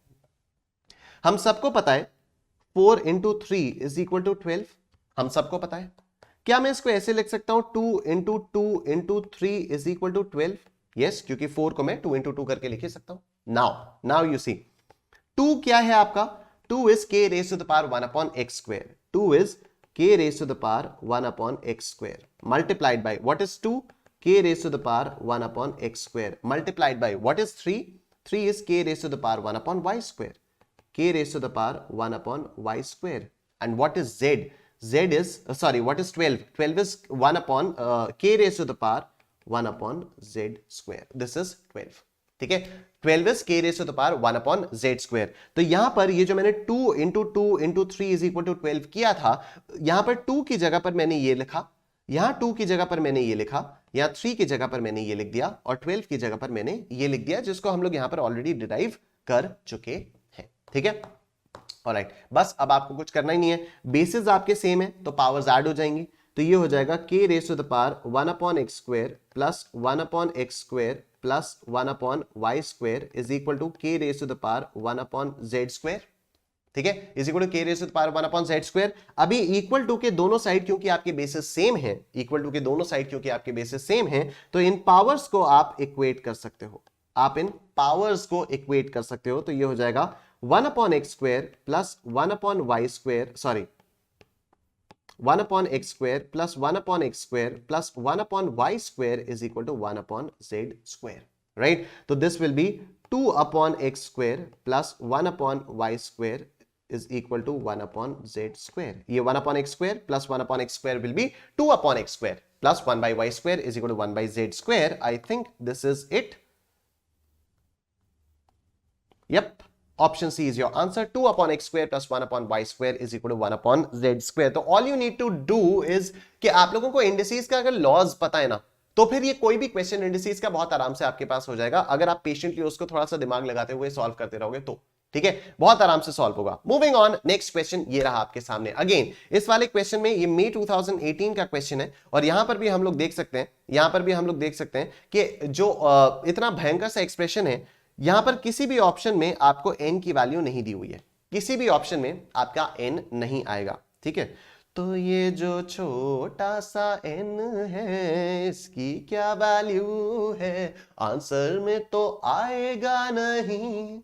हम सबको पता है 4 into 3 is equal to 12. हम सबको पता है. क्या मैं इसको ऐसे लिख सकता हूं 2 into 2 into 3 is equal to 12? Yes, क्योंकि 4 को मैं 2 into 2 करके लिख सकता हूं. Now you see, 2 क्या है आपका? 2 is k raised to the power 1 upon x square. 2 is k raised to the power 1 upon x square multiplied by what is 2? K raised to the power 1 upon x square multiplied by what is 3? 3 is k raised to the power 1 upon y square. K raised to the power 1 upon y square. And what is z? What is 12? 12 is 1 upon k raised to the power 1 upon z square. This is 12. ठीक है, 12 is k raised to the power 1 upon z square. तो यहां पर ये जो मैंने 2 into 2 into 3 is equal to 12 किया था, यहां पर 2 की जगह पर मैंने ये लिखा, यहां 2 की जगह पर मैंने ये लिखा, यहां 3 की जगह पर मैंने ये लिख दिया, और 12 की जगह पर मैंने ये लिख दिया, जिसको हम लोग यहां पर ऑलरेडी डिराइव कर चुके हैं. ठीक है, ऑलराइट, बस अब आपको कुछ करना ही नहीं है. बेसिस आपके सेम है तो पावर्स ऐड हो जाएंगी, तो ये हो जाएगा k raised to the power 1 upon x square plus 1 upon x square plus 1 upon y square is equal to k raised to the power 1 upon z square. ठीक है, is equal to k raised to the power 1 upon z square. अभी इक्वल टू के दोनों साइड क्योंकि आपके बेसिस सेम है, इक्वल टू के दोनों साइड क्योंकि आपके बेसिस सेम है, तो इन पावर्स को आप इक्वेट कर सकते हो, आप इन पावर्स को इक्वेट कर सकते हो. तो ये हो जाएगा 1 upon x square plus 1 upon y square, 1 upon x square plus 1 upon x square plus 1 upon y square is equal to 1 upon z square, right? So this will be 2 upon x square plus 1 upon y square is equal to 1 upon z square. ये 1 upon x square plus 1 upon x square will be 2 upon x square plus 1 by y square is equal to 1 by z square. I think this is it. Yep. Option C is your answer. 2 upon x square plus 1 upon y square is equal to 1 upon z square. तो all you need to do is कि आप लोगों को इंडिसेस का अगर लॉज पता है ना, तो फिर ये कोई भी क्वेश्चन इंडिसेस का बहुत आराम से आपके पास हो जाएगा, अगर आप पेशेंटली उसको थोड़ा सा दिमाग लगाते हुए सॉल्व करते रहोगे तो. ठीक है, बहुत आराम से सॉल्व होगा. मूविंग ऑन, नेक्स्ट क्वेश्चन ये रहा आपके सामने. अगेन इस वाले क्वेश्चन में ये मई 2018 का क्वेश्चन है, और यहां पर भी हम लोग देख सकते हैं, कि जो इतना भयंकर सा एक्सप्रेशन है, यहां पर किसी भी ऑप्शन में आपको n की वैल्यू नहीं दी हुई है, किसी भी ऑप्शन में आपका n नहीं आएगा. ठीक है, तो ये जो छोटा सा n है इसकी क्या वैल्यू है, आंसर में तो आएगा नहीं,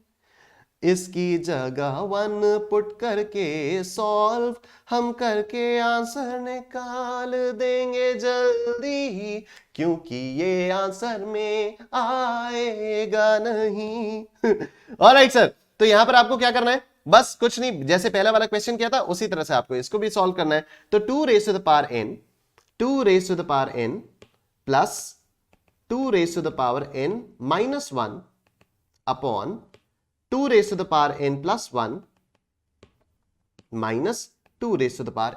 इसकी जगह 1 पुट करके सॉल्व हम करके आंसर निकाल देंगे जल्दी, क्योंकि ये आंसर में आएगा नहीं। ऑलराइट सर, तो यहां पर आपको क्या करना है, बस कुछ नहीं, जैसे पहला वाला क्वेश्चन किया था उसी तरह से आपको इसको भी सॉल्व करना है। तो 2 raise to the power n, 2 raise to the power n plus 2 raise to the power n minus 1 upon 2 raise to the power n plus 1 minus 2 raise to the power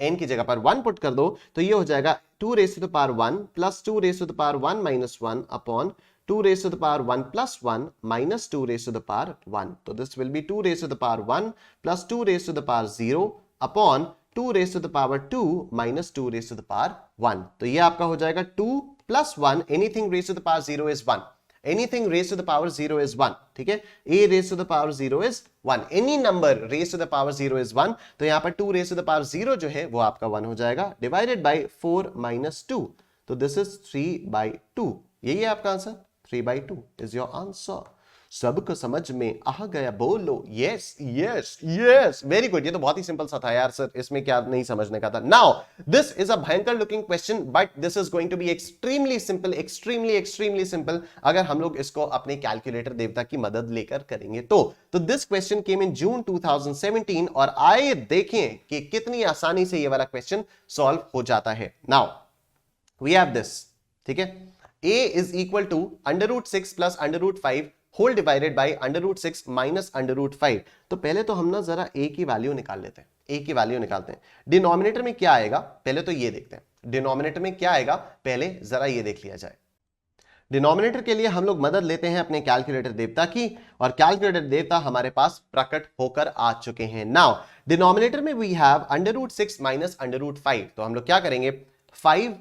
n की जगह पर 1 पुट कर दो तो ये हो जाएगा 2 raise to the power 1 plus 2 raise to the power 1 minus 1 upon 2 raise to the power 1 plus 1 minus 2 raise to the power 1। तो this will be 2 raise to the power 1 plus 2 raise to the power 0 upon 2 raise to the power 2 minus 2 raise to the power 1। तो ये आपका हो जाएगा 2 plus 1, anything raise to the power 0 is 1, anything raised to the power 0 is 1, ठीक है, a raised to the power 0 is 1, any number raised to the power 0 is 1, तो यहां पर 2 raised to the power 0 जो है वो आपका 1 हो जाएगा, डिवाइडेड बाय 4 माइनस 2, तो दिस इज 3/2, यही है आपका आंसर, 3/2 इज योर आंसर। सबको समझ में आ गया, बोलो yes yes yes, very good. ये तो बहुत ही सिंपल सा था यार सर, इसमें क्या नहीं समझने का था। नाउ दिस इज अ भयंकर looking question but this is going to be extremely simple, extremely simple अगर हम लोग इसको अपने कैलकुलेटर देवता की मदद लेकर करेंगे तो दिस क्वेश्चन केम इन जून 2017 और आइए देखें कि कितनी आसानी से ये वाला क्वेश्चन सॉल्व हो जाता है। नाउ वी हैव दिस, ठीक है, a is equal to √6 plus √5 whole divided by √6 minus √5। तो पहले तो हम ना जरा a की वैल्यू निकाल लेते हैं, a की वैल्यू निकालते हैं। डिनोमिनेटर में क्या आएगा पहले तो ये देखते हैं, डिनोमिनेटर में क्या आएगा पहले जरा ये देख लिया जाए। डिनोमिनेटर के लिए हम लोग मदद लेते हैं अपने कैलकुलेटर देवता की और कैलकुलेटर देवता हमारे पास प्रकट होकर आ चुके हैं। नाउ डिनोमिनेटर में वी हैव √6 माइनस √5, तो हम लोग क्या करेंगे, 5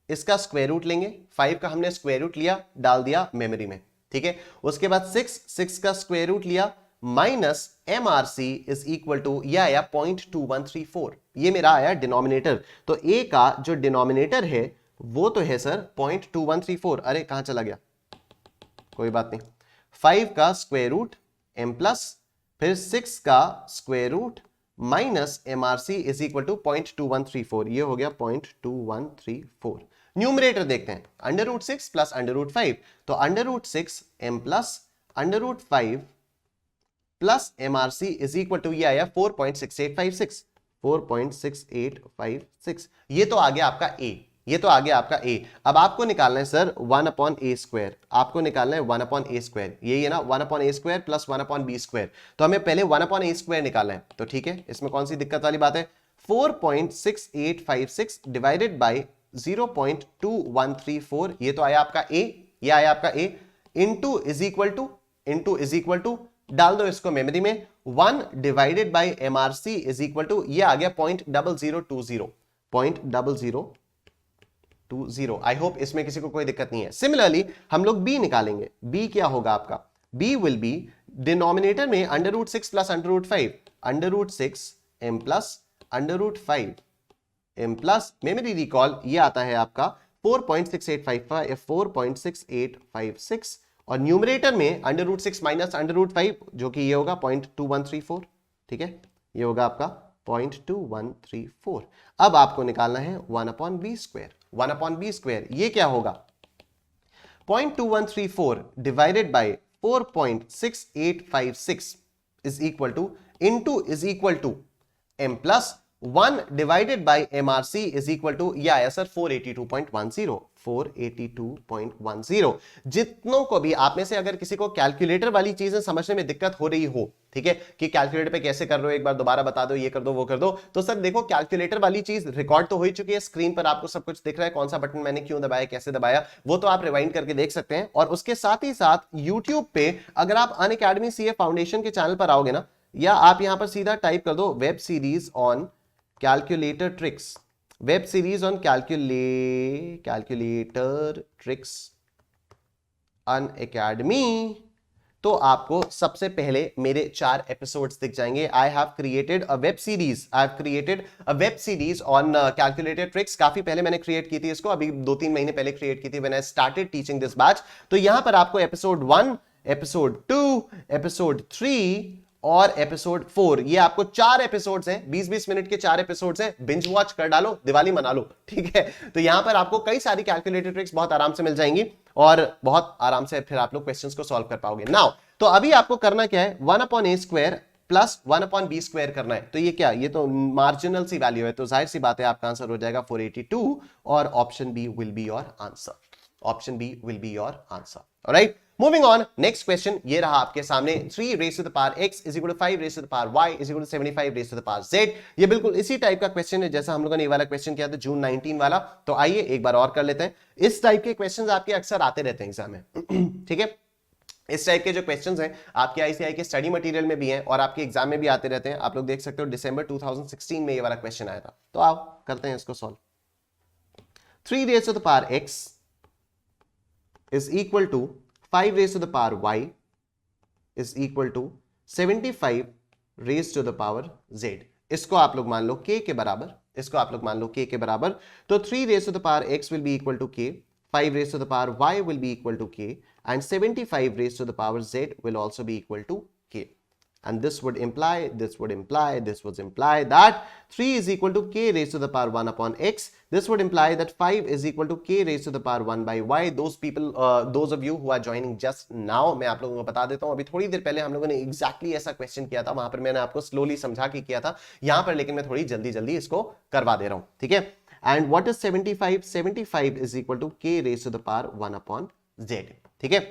इसका स्क्वायर रूट लेंगे, 5 का हमने स्क्वायर रूट लिया, डाल दिया मेमोरी में, ठीक है। उसके बाद 6 का स्क्वायर रूट लिया minus MRC is equal to यह आया 0.2134, ये मेरा आया डिनोमिनेटर। तो a का जो डिनोमिनेटर है वो तो है सर 0.2134, अरे कहां चला गया, कोई बात नहीं, 5 का स्क्वायर रूट m प्लस फिर 6 का square root minus MRC is equal to 0.2134, ये हो गया 0.2134। न्यूमरेटर देखते हैं, √6 प्लस √5, तो √6 m plus √5 plus MRC is equal to ये आया 4.6856, 4.6856, ये तो आ गया आपका a, ये तो आ गया आपका a। अब आपको निकालना है सर 1/a², आपको निकालना है 1/a², यही है ना, 1/a² प्लस 1/b², तो हमें पहले 1/a² निकालना है। तो ठीक है, इसमें कौन सी दिक्कत वाली बात है, 4.6856 डिवाइडेड बाई 0.2134, ये तो आया आपका a, ये आया आपका a, into is equal to डाल दो इसको मेमोरी में, 1 divided by MRC is equal to ये आ गया 0.0020, 0.0020। आई होप इसमें किसी को कोई दिक्कत नहीं है। सिमिलरली हम लोग b निकालेंगे, b क्या होगा आपका, b विल बी डिनोमिनेटर में √6 plus √5, √6 m plus √5 m plus memory recall ये आता है आपका 4.6856 और न्यूमरेटर में √6 माइनस √5 जो कि ये होगा 0.2134, ठीक है, ये होगा आपका 0.2134। अब आपको निकालना है 1/b², 1/b², ये क्या होगा 0.2134 divided by 4.6856 is equal to into is equal to m plus 1 divided by MRC is equal to ये आया सर 482.10, 482.10। जितनों को भी आप में से अगर किसी को कैलकुलेटर वाली चीजें समझने में दिक्कत हो रही हो, ठीक है, कि कैलकुलेटर पे कैसे कर रहे हो, एक बार दोबारा बता दो, ये कर दो वो कर दो, तो सर देखो कैलकुलेटर वाली चीज रिकॉर्ड तो हो ही चुकी है, स्क्रीन पर आपको सब कुछ दिख रहा है, कौन सा बटन मैंने क्यों दबाया, कैसे दबाया, वो तो आप रिवाइंड करके देख सकते हैं। और उसके साथ ही साथ यूट्यूब पे अगर आप अनअकैडमी CA फाउंडेशन के चैनल पर आओगे ना, या आप यहां पर सीधा टाइप कर दो web series on calculator tricks, web series on calculator tricks Unacademy, तो आपको सबसे पहले मेरे 4 एपिसोड्स दिख जाएंगे. I have created a web series on calculated tricks. काफी पहले मैंने क्रिएट की थी इसको, अभी 2-3 महीने पहले क्रिएट की थी when I started teaching this batch. तो यहां पर आपको एपिसोड 1, एपिसोड 2, एपिसोड 3 और एपिसोड 4, ये आपको 4 एपिसोड्स हैं, 20-20 मिनट के 4 एपिसोड्स हैं. बिंज वॉच कर डालो, दिवाली मना लो. ठीक है, तो यहां पर आपको कई सारी कैलकुलेटेड ट्रिक्स बहुत आराम से मिल जाएंगी और बहुत आराम से फिर आप लोग क्वेश्चंस को सॉल्व कर पाओगे. नाउ तो अभी आपको करना क्या है, 1/a² प्लस 1/b² करना है. तो ये क्या, ये तो मार्जिनल सी वैल्यू है, तो जाहिर सी बात है आपका आंसर हो जाएगा 482 और option B will be your answer. Option B will be your answer. Alright, moving on, next question ये रहा आपके सामने. 3 raised to the power x is equal to 5 raised to the power y is equal to 75 raised to the power z. ये बिल्कुल इसी टाइप का क्वेश्चन है जैसा हम लोगों ने ये वाला क्वेश्चन किया था जून 19 वाला. तो आइए एक बार और कर लेते हैं. इस टाइप के क्वेश्चंस आपके अक्सर आते रहते हैं एग्जाम में. ठीक है, इस टाइप के जो क्वेश्चंस हैं आपके आईसीआई के स्टडी मटेरियल में भी हैं और आपके एग्जाम में भी आते रहते हैं. आप लोग देख सकते हो दिसंबर 2016 में ये वाला क्वेश्चन आया था. तो आओ करते हैं इसको solve. 3 raised to the power x is equal to 5 raised to the power y is equal to 75 raised to the power z. इसको आप लोग मान लो k के बराबर, इसको आप लोग मान लो k के बराबर. तो 3 raised to the power x will be equal to k, 5 raised to the power y will be equal to k and 75 raised to the power z will also be equal to k. And this would imply that 3 is equal to k raised to the power 1 upon x. This would imply that 5 is equal to k raised to the power 1 by y. Those of you who are joining just now, मैं आप लोगों को बता देता हूं, अभी थोड़ी देर पहले हम लोगों ने exactly ऐसा क्वेश्चन किया था, वहां पर मैंने आपको स्लोली समझा के किया था. यहां पर लेकिन मैं थोड़ी जल्दी इसको करवा दे रहा हूं. ठीक है, and what is 75? 75 is equal to k raised to the power 1 upon z. ठीक है,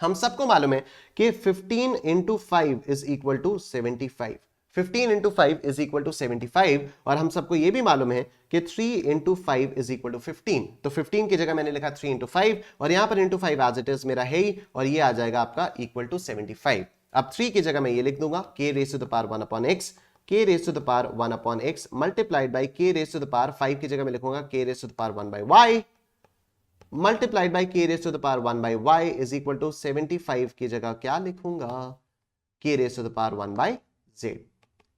हम सबको मालूम है कि 15 into 5 is equal to 75. 15 into 5 is equal to 75 और हम सबको ये भी मालूम है कि 3 into 5 is equal to 15. तो 15 की जगह मैंने लिखा 3 into 5 और यहां पर into 5 as it is मेरा है ही और ये आ जाएगा आपका equal to 75. अब 3 की जगह मैं ये लिख दूंगा k raised to the power 1 upon x, k raised to the power 1 upon x multiplied by k raised to the power 5 की जगह मैं लिखूंगा k raised to the power 1 by y multiplied by k raised to the power 1 by y is equal to 75 की जगह क्या लिखूंगा, k raised to the power 1 by z.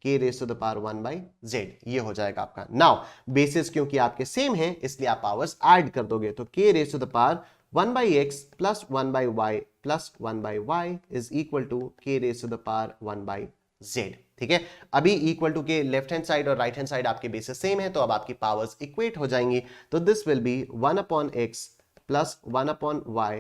k raised to the power 1 by z ये हो जाएगा आपका. नाउ बेसिस क्योंकि आपके सेम हैं इसलिए आप पावर्स ऐड कर दोगे. तो k raised to the power 1 by x plus 1 by y plus 1 by y is equal to k raised to the power 1 by z. ठीक है, अभी इक्वल टू के लेफ्ट हैंड साइड और राइट हैंड साइड आपके बेसिस सेम है तो अब आपकी पावर्स इक्वेट हो जाएंगी. तो this will be 1 upon x plus 1 upon y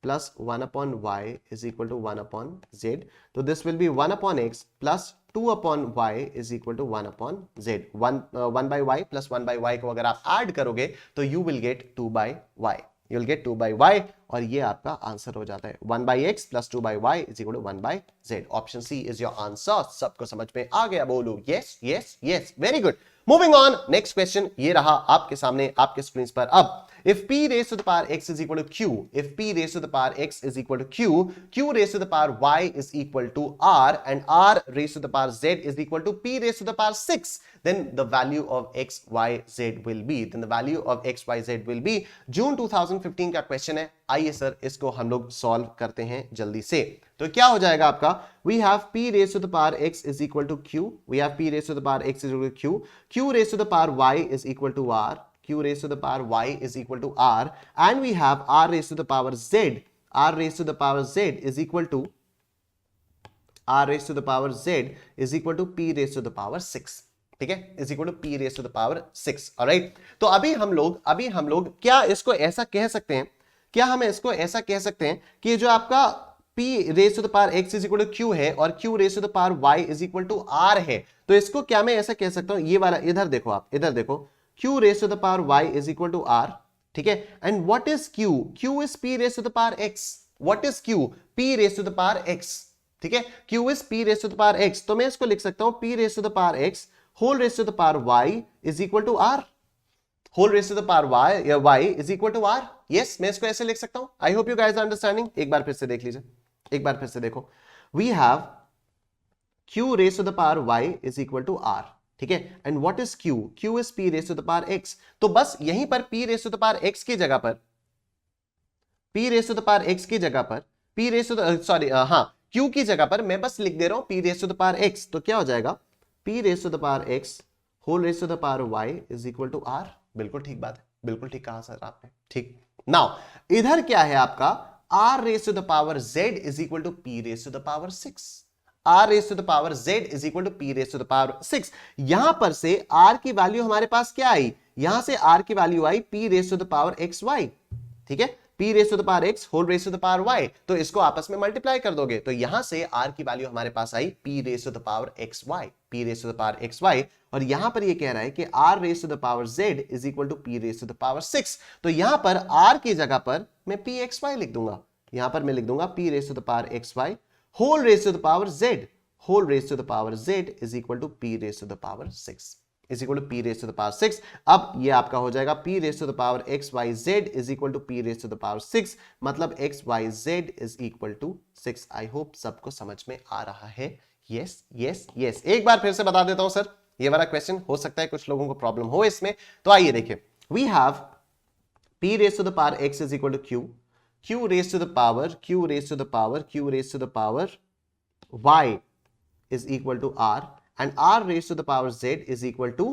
plus 1 upon y is equal to 1 upon z. So this will be 1 upon x plus 2 upon y is equal to 1 upon z. 1 by y plus 1 by y को अगर आप ऐड करोगे तो you will get 2 by y. You will get 2 by y और ये आपका आंसर हो जाता है. 1 by x plus 2 by y is equal to 1 by z. Option C is your answer. सबको समझ में आ गया? बोलो yes, yes, yes. Very good. Moving on, next question ये रहा आपके सामने आपके स्क्रीन पर. अब if p raised to the power x is equal to q, if p raised to the power x is equal to q, q raised to the power y is equal to r and r raised to the power z is equal to p raised to the power 6, then the value of x, y, z will be, then the value of x, y, z will be. जून 2015 का क्वेश्चन है. आइए सर इसको हम लोग सॉल्व करते हैं जल्दी से. तो क्या हो जाएगा आपका, we have p raised to the power x is equal to q, we have p raised to the power x is equal to q, q raised to the power y is equal to r, q raised to the power y is equal to r, and we have r raised to the power z, r raised to the power z is equal to r raised to the power z is equal to p raised to the power 6. ठीक है, is equal to p raised to the power 6. Alright, तो अभी हम लोग क्या इसको ऐसा कह सकते हैं, क्या हम इसको ऐसा कह सकते हैं कि जो आपका p raised to the power x is equal to q है और q raised to the power y is equal to r है, तो इसको क्या मैं ऐसा कह सकता हूं, ये वाला इधर देखो, आप इधर देखो, q raised to the power y is equal to r. ठीक है, and what is q? q is p raised to the power x. what is q? p raised to the power x. ठीक है, q is p raised to the power x, तो मैं इसको लिख सकता हूं p raised to the power x whole raised to the power y is equal to r. whole raised to the power y is equal to r. yes, मैं इसको ऐसे लिख सकता हूं. I hope you guys are understanding. एक बार फिर से देख लीजिए, एक बार फिर से देखो. we have q raised to the power y is equal to r. ठीक है, and what is q? q is p raised to the power x. तो बस यहीं पर p raised to the power x की जगह पर p raised to the power x की जगह पर p raise to the sorry हाँ q की जगह पर मैं बस लिख दे रहा हूं p raise to the power x, तो क्या हो जाएगा p raise to the power x whole raise to the power y is equal to r। बिल्कुल ठीक बात है, बिल्कुल ठीक कहा सर आपने, ठीक। नाउ इधर क्या है आपका r raise to the power z is equal to p raise to the power 6। r raise to the power z is equal to p raise to the power 6। यहां पर से r की वैल्यू हमारे पास क्या आई, यहां से r की वैल्यू आई p raise to the power xy, ठीक है, p raise to the power x whole raise to the power y, तो इसको आपस में मल्टीप्लाई कर दोगे तो यहां से r की वैल्यू हमारे पास आई p raise to the power xy, p raise to the power xy, और यहां पर ये कह रहा है कि r raise to the power z is equal to p raise to the power 6। तो यहां पर r की जगह पर मैं pxy लिख दूंगा, यहां पर मैं लिख दूंगा p raise to the power xy whole raise to the power z, whole raise to the power z is equal to p raise to the power 6 is equal to p raise to the power 6। अब ये आपका हो जाएगा p raise to the power x y z is equal to p raise to the power 6, मतलब x y z is equal to 6। I hope सबको समझ में आ रहा है। यस यस यस, एक बार फिर से बता देता हूं सर, ये वाला क्वेश्चन हो सकता है कुछ लोगों को प्रॉब्लम हो इसमें, तो आइए देखिए। We have p raise to the power x is equal to q, q raise to the power q raise to the power q raise to the power y is equal to r, and r raised to the power z is equal to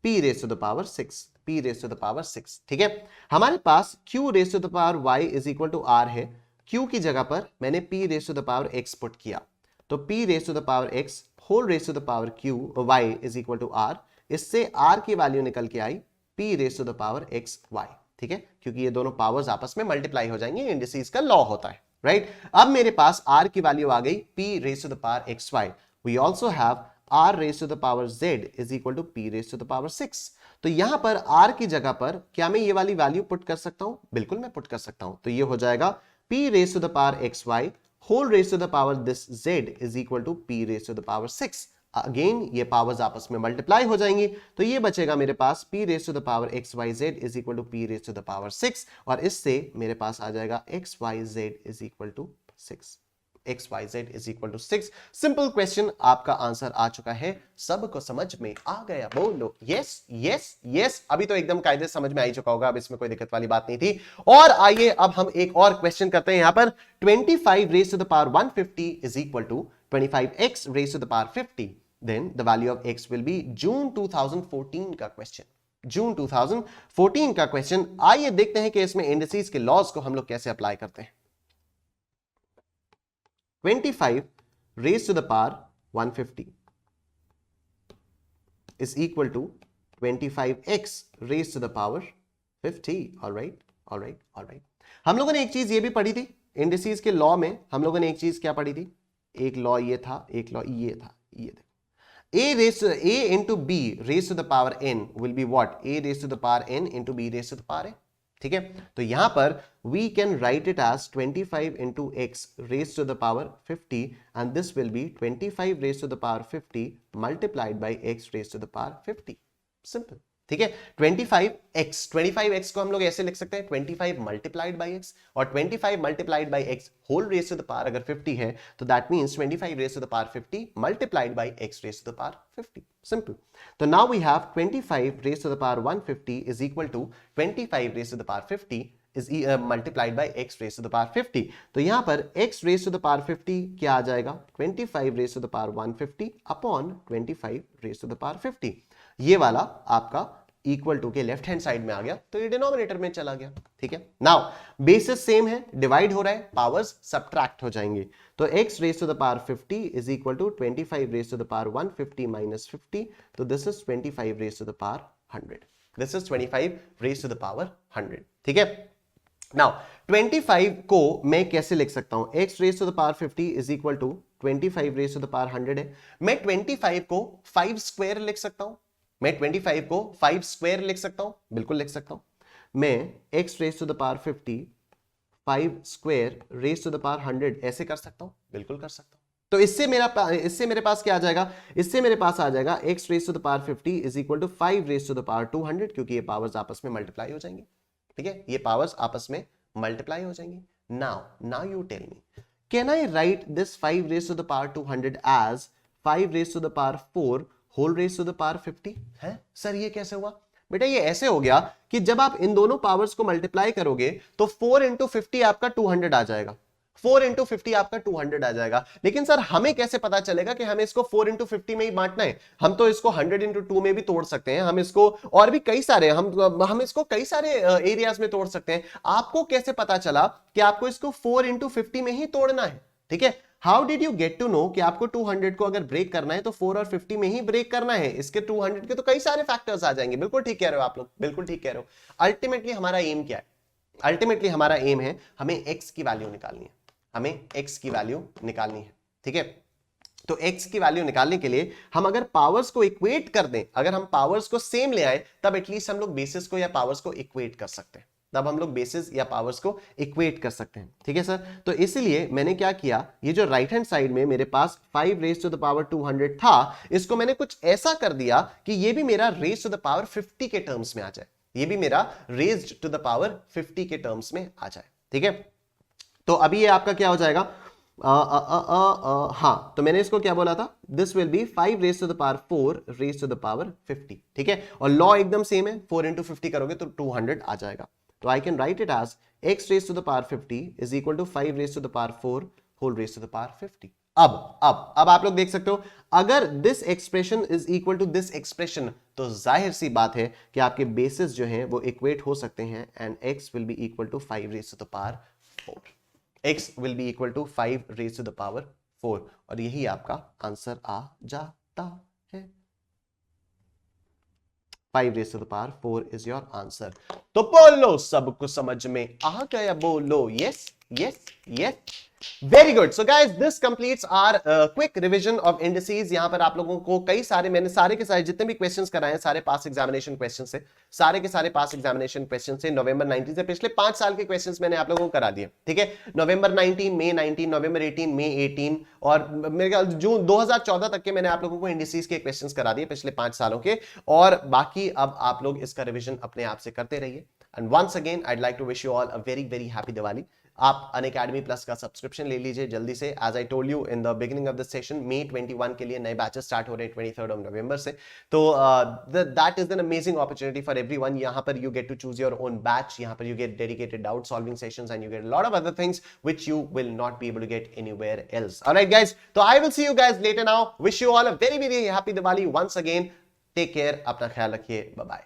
p raised to the power 6, p raised to the power 6, ठीक है। हमारे पास q raised to the power y is equal to r है, q की जगह पर मैंने p raised to the power x put किया, तो p raised to the power x whole raised to the power q y is equal to r, इससे r की वैल्यू निकल के आई p raised to the power x y, ठीक है, क्योंकि ये दोनों पावर्स आपस में मल्टीप्लाई हो जाएंगे, इंडिसेस का लॉ होता है, राइट। अब मेरे पास r की वैल्यू आ गई p raised to the power xy, we also have r raised to the power z is equal to p raised to the power 6। तो यहां पर r की जगह पर क्या मैं ये वाली वैल्यू पुट कर सकता हूं, बिल्कुल मैं पुट कर सकता हूं, तो ये हो जाएगा p raised to the power xy whole raised to the power this z is equal to p raised to the power 6। Again ये पावर्स आपस में मल्टीप्लाई हो जाएंगी, तो ये बचेगा मेरे पास p raised to the power xyz is equal to p raised to the power 6, और इससे मेरे पास आ जाएगा xyz is equal to 6, xyz is equal to 6। Simple question, आपका आंसर आ चुका है, सबको समझ में आ गया, बोलो यस यस यस। अभी तो एकदम कायदे समझ में आ ही चुका होगा, अब इसमें कोई दिक्कत वाली बात नहीं थी। और आइए अब हम एक और क्वेश्चन करते हैं। यहां पर 25 raised to the power 150 is equal to 25x raised to the power 50, then the value of x will be June 2014 का क्वेश्चन, जून 2014 का क्वेश्चन। आइए देखते हैं कि इसमें इंडिसेस के लॉज को हम लोग कैसे अप्लाई करते हैं। 25 raised to the power 150 is equal to 25x raised to the power 50। Alright. हम लोगों ने एक चीज ये भी पढ़ी थी इंडिसेस के लॉ में, हम लोगों ने एक चीज क्या पढ़ी थी, एक लॉ ये था, एक लॉ ये था, ये देखो a into b raised to the power n will be what, a raised to the power n into b raised to the power a, ठीक है। तो यहां पर we can write it as 25 into x raised to the power 50, and this will be 25 raised to the power 50 multiplied by x raised to the power 50, simple, ठीक है। 25x को हम लोग ऐसे लिख सकते हैं 25 मल्टीप्लाइड बाई x, और 25 multiplied by x whole raise to the power अगर 50 है तो that means 25 raise to the power 50 multiplied by x raise to the power 50, simple. तो now we have 25 raise to the power 150 is equal to 25 raise to the power 50 is multiplied by x raised to the power 50। तो यहां पर x raised to the power 50 क्या आ जाएगा, 25 raised to the power 150 upon 25 raised to the power 50। ये वाला आपका इक्वल टू के लेफ्ट हैंड साइड में आ गया, तो ये डिनोमिनेटर में चला गया, ठीक है। नाउ बेसिस सेम है, डिवाइड हो रहा है, पावर्स सब्ट्रैक्ट हो जाएंगे, तो x raised to the power 50 is equal to 25 raised to the power 150 minus 50, तो this is 25 raised to the power 100, this is 25 raised to the power 100, ठीक है। नाउ 25 को मैं कैसे लिख सकता हूं, x raised to the power 50 is equal to 25 raised to the power 100 है, मैं 25 को 5 स्क्वायर लिख सकता हूं, मैं 25 को 5 स्क्वायर लिख सकता हूं, बिल्कुल लिख सकता हूं। मैं x raised to the power 50 5 square raised to the power 100 ऐसे कर सकता हूं, बिल्कुल कर सकता हूं। तो इससे मेरे पास क्या आ जाएगा, इससे मेरे पास आ जाएगा x raised to the power 50 is equal to 5 raised to the power 200, क्योंकि ये पावर्स आपस में मल्टीप्लाई हो जाएंगे, ठीक है, ये पावर्स आपस में मल्टीप्लाई हो जाएंगे। Now you tell me, can I write this 5 raised to the power 200 as 5 raised to the power 4 whole raised to the power 50 है? सर ये कैसे हुआ, बेटा ये ऐसे हो गया कि जब आप इन दोनों पावर्स को मल्टीप्लाई करोगे तो 4 इंटू 50 आपका 200 आ जाएगा। 4 इंटू 50 आपका 200 आ जाएगा। लेकिन सर हमें कैसे पता चलेगा कि हमें इसको 4 इंटू 50 में ही बांटना है? हम तो इसको 100 इंटू 2 में भी तोड़ सकते हैं, हम इसको और भी कई सारे हम इसको कई सारे एरियाज में तोड़ सकते हैं। आपको कैसे पता चला कि आपको इसको 4 इंटू 50 में ही तोड़ना है? ठीक है, how did you get to know कि आपको 200 को अगर ब्रेक करना है तो 4 और 50 में ही ब्रेक करना है? इसके 200 के तो कई सारे फैक्टर्स आ जाएंगे। बिल्कुल ठीक कह रहे हो आप लोग, बिल्कुल ठीक कह रहे हो। अल्टीमेटली हमारा एम क्या है? अल्टीमेटली हमारा एम है हमें एक्स की वैल्यू निकालनी है, हमें x की वैल्यू निकालनी है। ठीक है, तो x की वैल्यू निकालने के लिए हम अगर पावर्स को इक्वेट कर दें, अगर हम पावर्स को सेम ले आए, तब एटलीस्ट हम लोग बेसिस को या पावर्स को इक्वेट कर सकते हैं, तब हम लोग बेसिस या पावर्स को इक्वेट कर सकते हैं। ठीक है सर, तो इसलिए मैंने क्या किया, ये जो राइट हैंड साइड में मेरे पास 5 रेज टू द पावर 200 था, इसको मैंने कुछ ऐसा कर दिया कि ये भी मेरा रेज टू द पावर 50 के टर्म्स में आ जाए, ये भी मेरा रेज टू द पावर 50 के टर्म्स में आ जाए। ठीक है, तो अभी ये आपका क्या हो जाएगा, हाँ, तो मैंने इसको क्या बोला था, this will be 5 raise to the power 4 raise to the power 50। ठीक है, और लॉ एकदम सेम है, 4 इंटू 50 करोगे तो 200 आ जाएगा। तो I can write it as x raise to the power 50 is equal to 5 raise to the power 4 whole raise to the power 50। अब आप लोग देख सकते हो, अगर this expression is equal to this expression, तो जाहिर सी बात है कि आपके बेसिस जो हैं वो इक्वेट हो सकते हैं, and x will be equal to 5 raise to the power 4। x will be equal to 5 raised to the power 4, और यही आपका आंसर आ जाता है। 5 raised to the power 4 is your answer। तो बोलो सबको समझ में आ गया? बोलो yes yes yes, very good. So guys, this completes our quick revision of indices. यहां पर आप लोगों को कई सारे, मैंने सारे के सारे जितने भी क्वेश्चंस कराए हैं, सारे पास एग्जामिनेशन क्वेश्चन से, सारे के सारे पास एग्जामिनेशन क्वेश्चन से। नवंबर 19 से पिछले 5 साल के क्वेश्चंस मैंने आप लोगों को करा दिए। ठीक है, नवंबर 19, मई 19, नवंबर 18, मई 18, और मेरे ख्याल जून 2014 तक के मैंने आप लोगों को इंडिसेस के क्वेश्चंस करा दिए पिछले 5 सालों के। और बाकी अब आप लोग इसका रिविजन अपने आप से करते रहिए। And once again I like to wish you all a very very happy Diwali. आप अनअकैडमी प्लस का सब्सक्रिप्शन ले लीजिए जल्दी से। As I told you in the beginning of the session, मई 21 के लिए नए बैचेस स्टार्ट हो रहे हैं 23 ऑफ नवंबर से। तो that is an amazing opportunity for everyone. यहाँ पर you get to choose your own batch, यहाँ पर you get dedicated doubt solving sessions, and you get lot of other things which you will not be able to get anywhere else. Alright guys, तो I will see you guys later now. Wish you all a very very happy Diwali once again. Take care, अपना ख्याल रखिए, बाय बाय।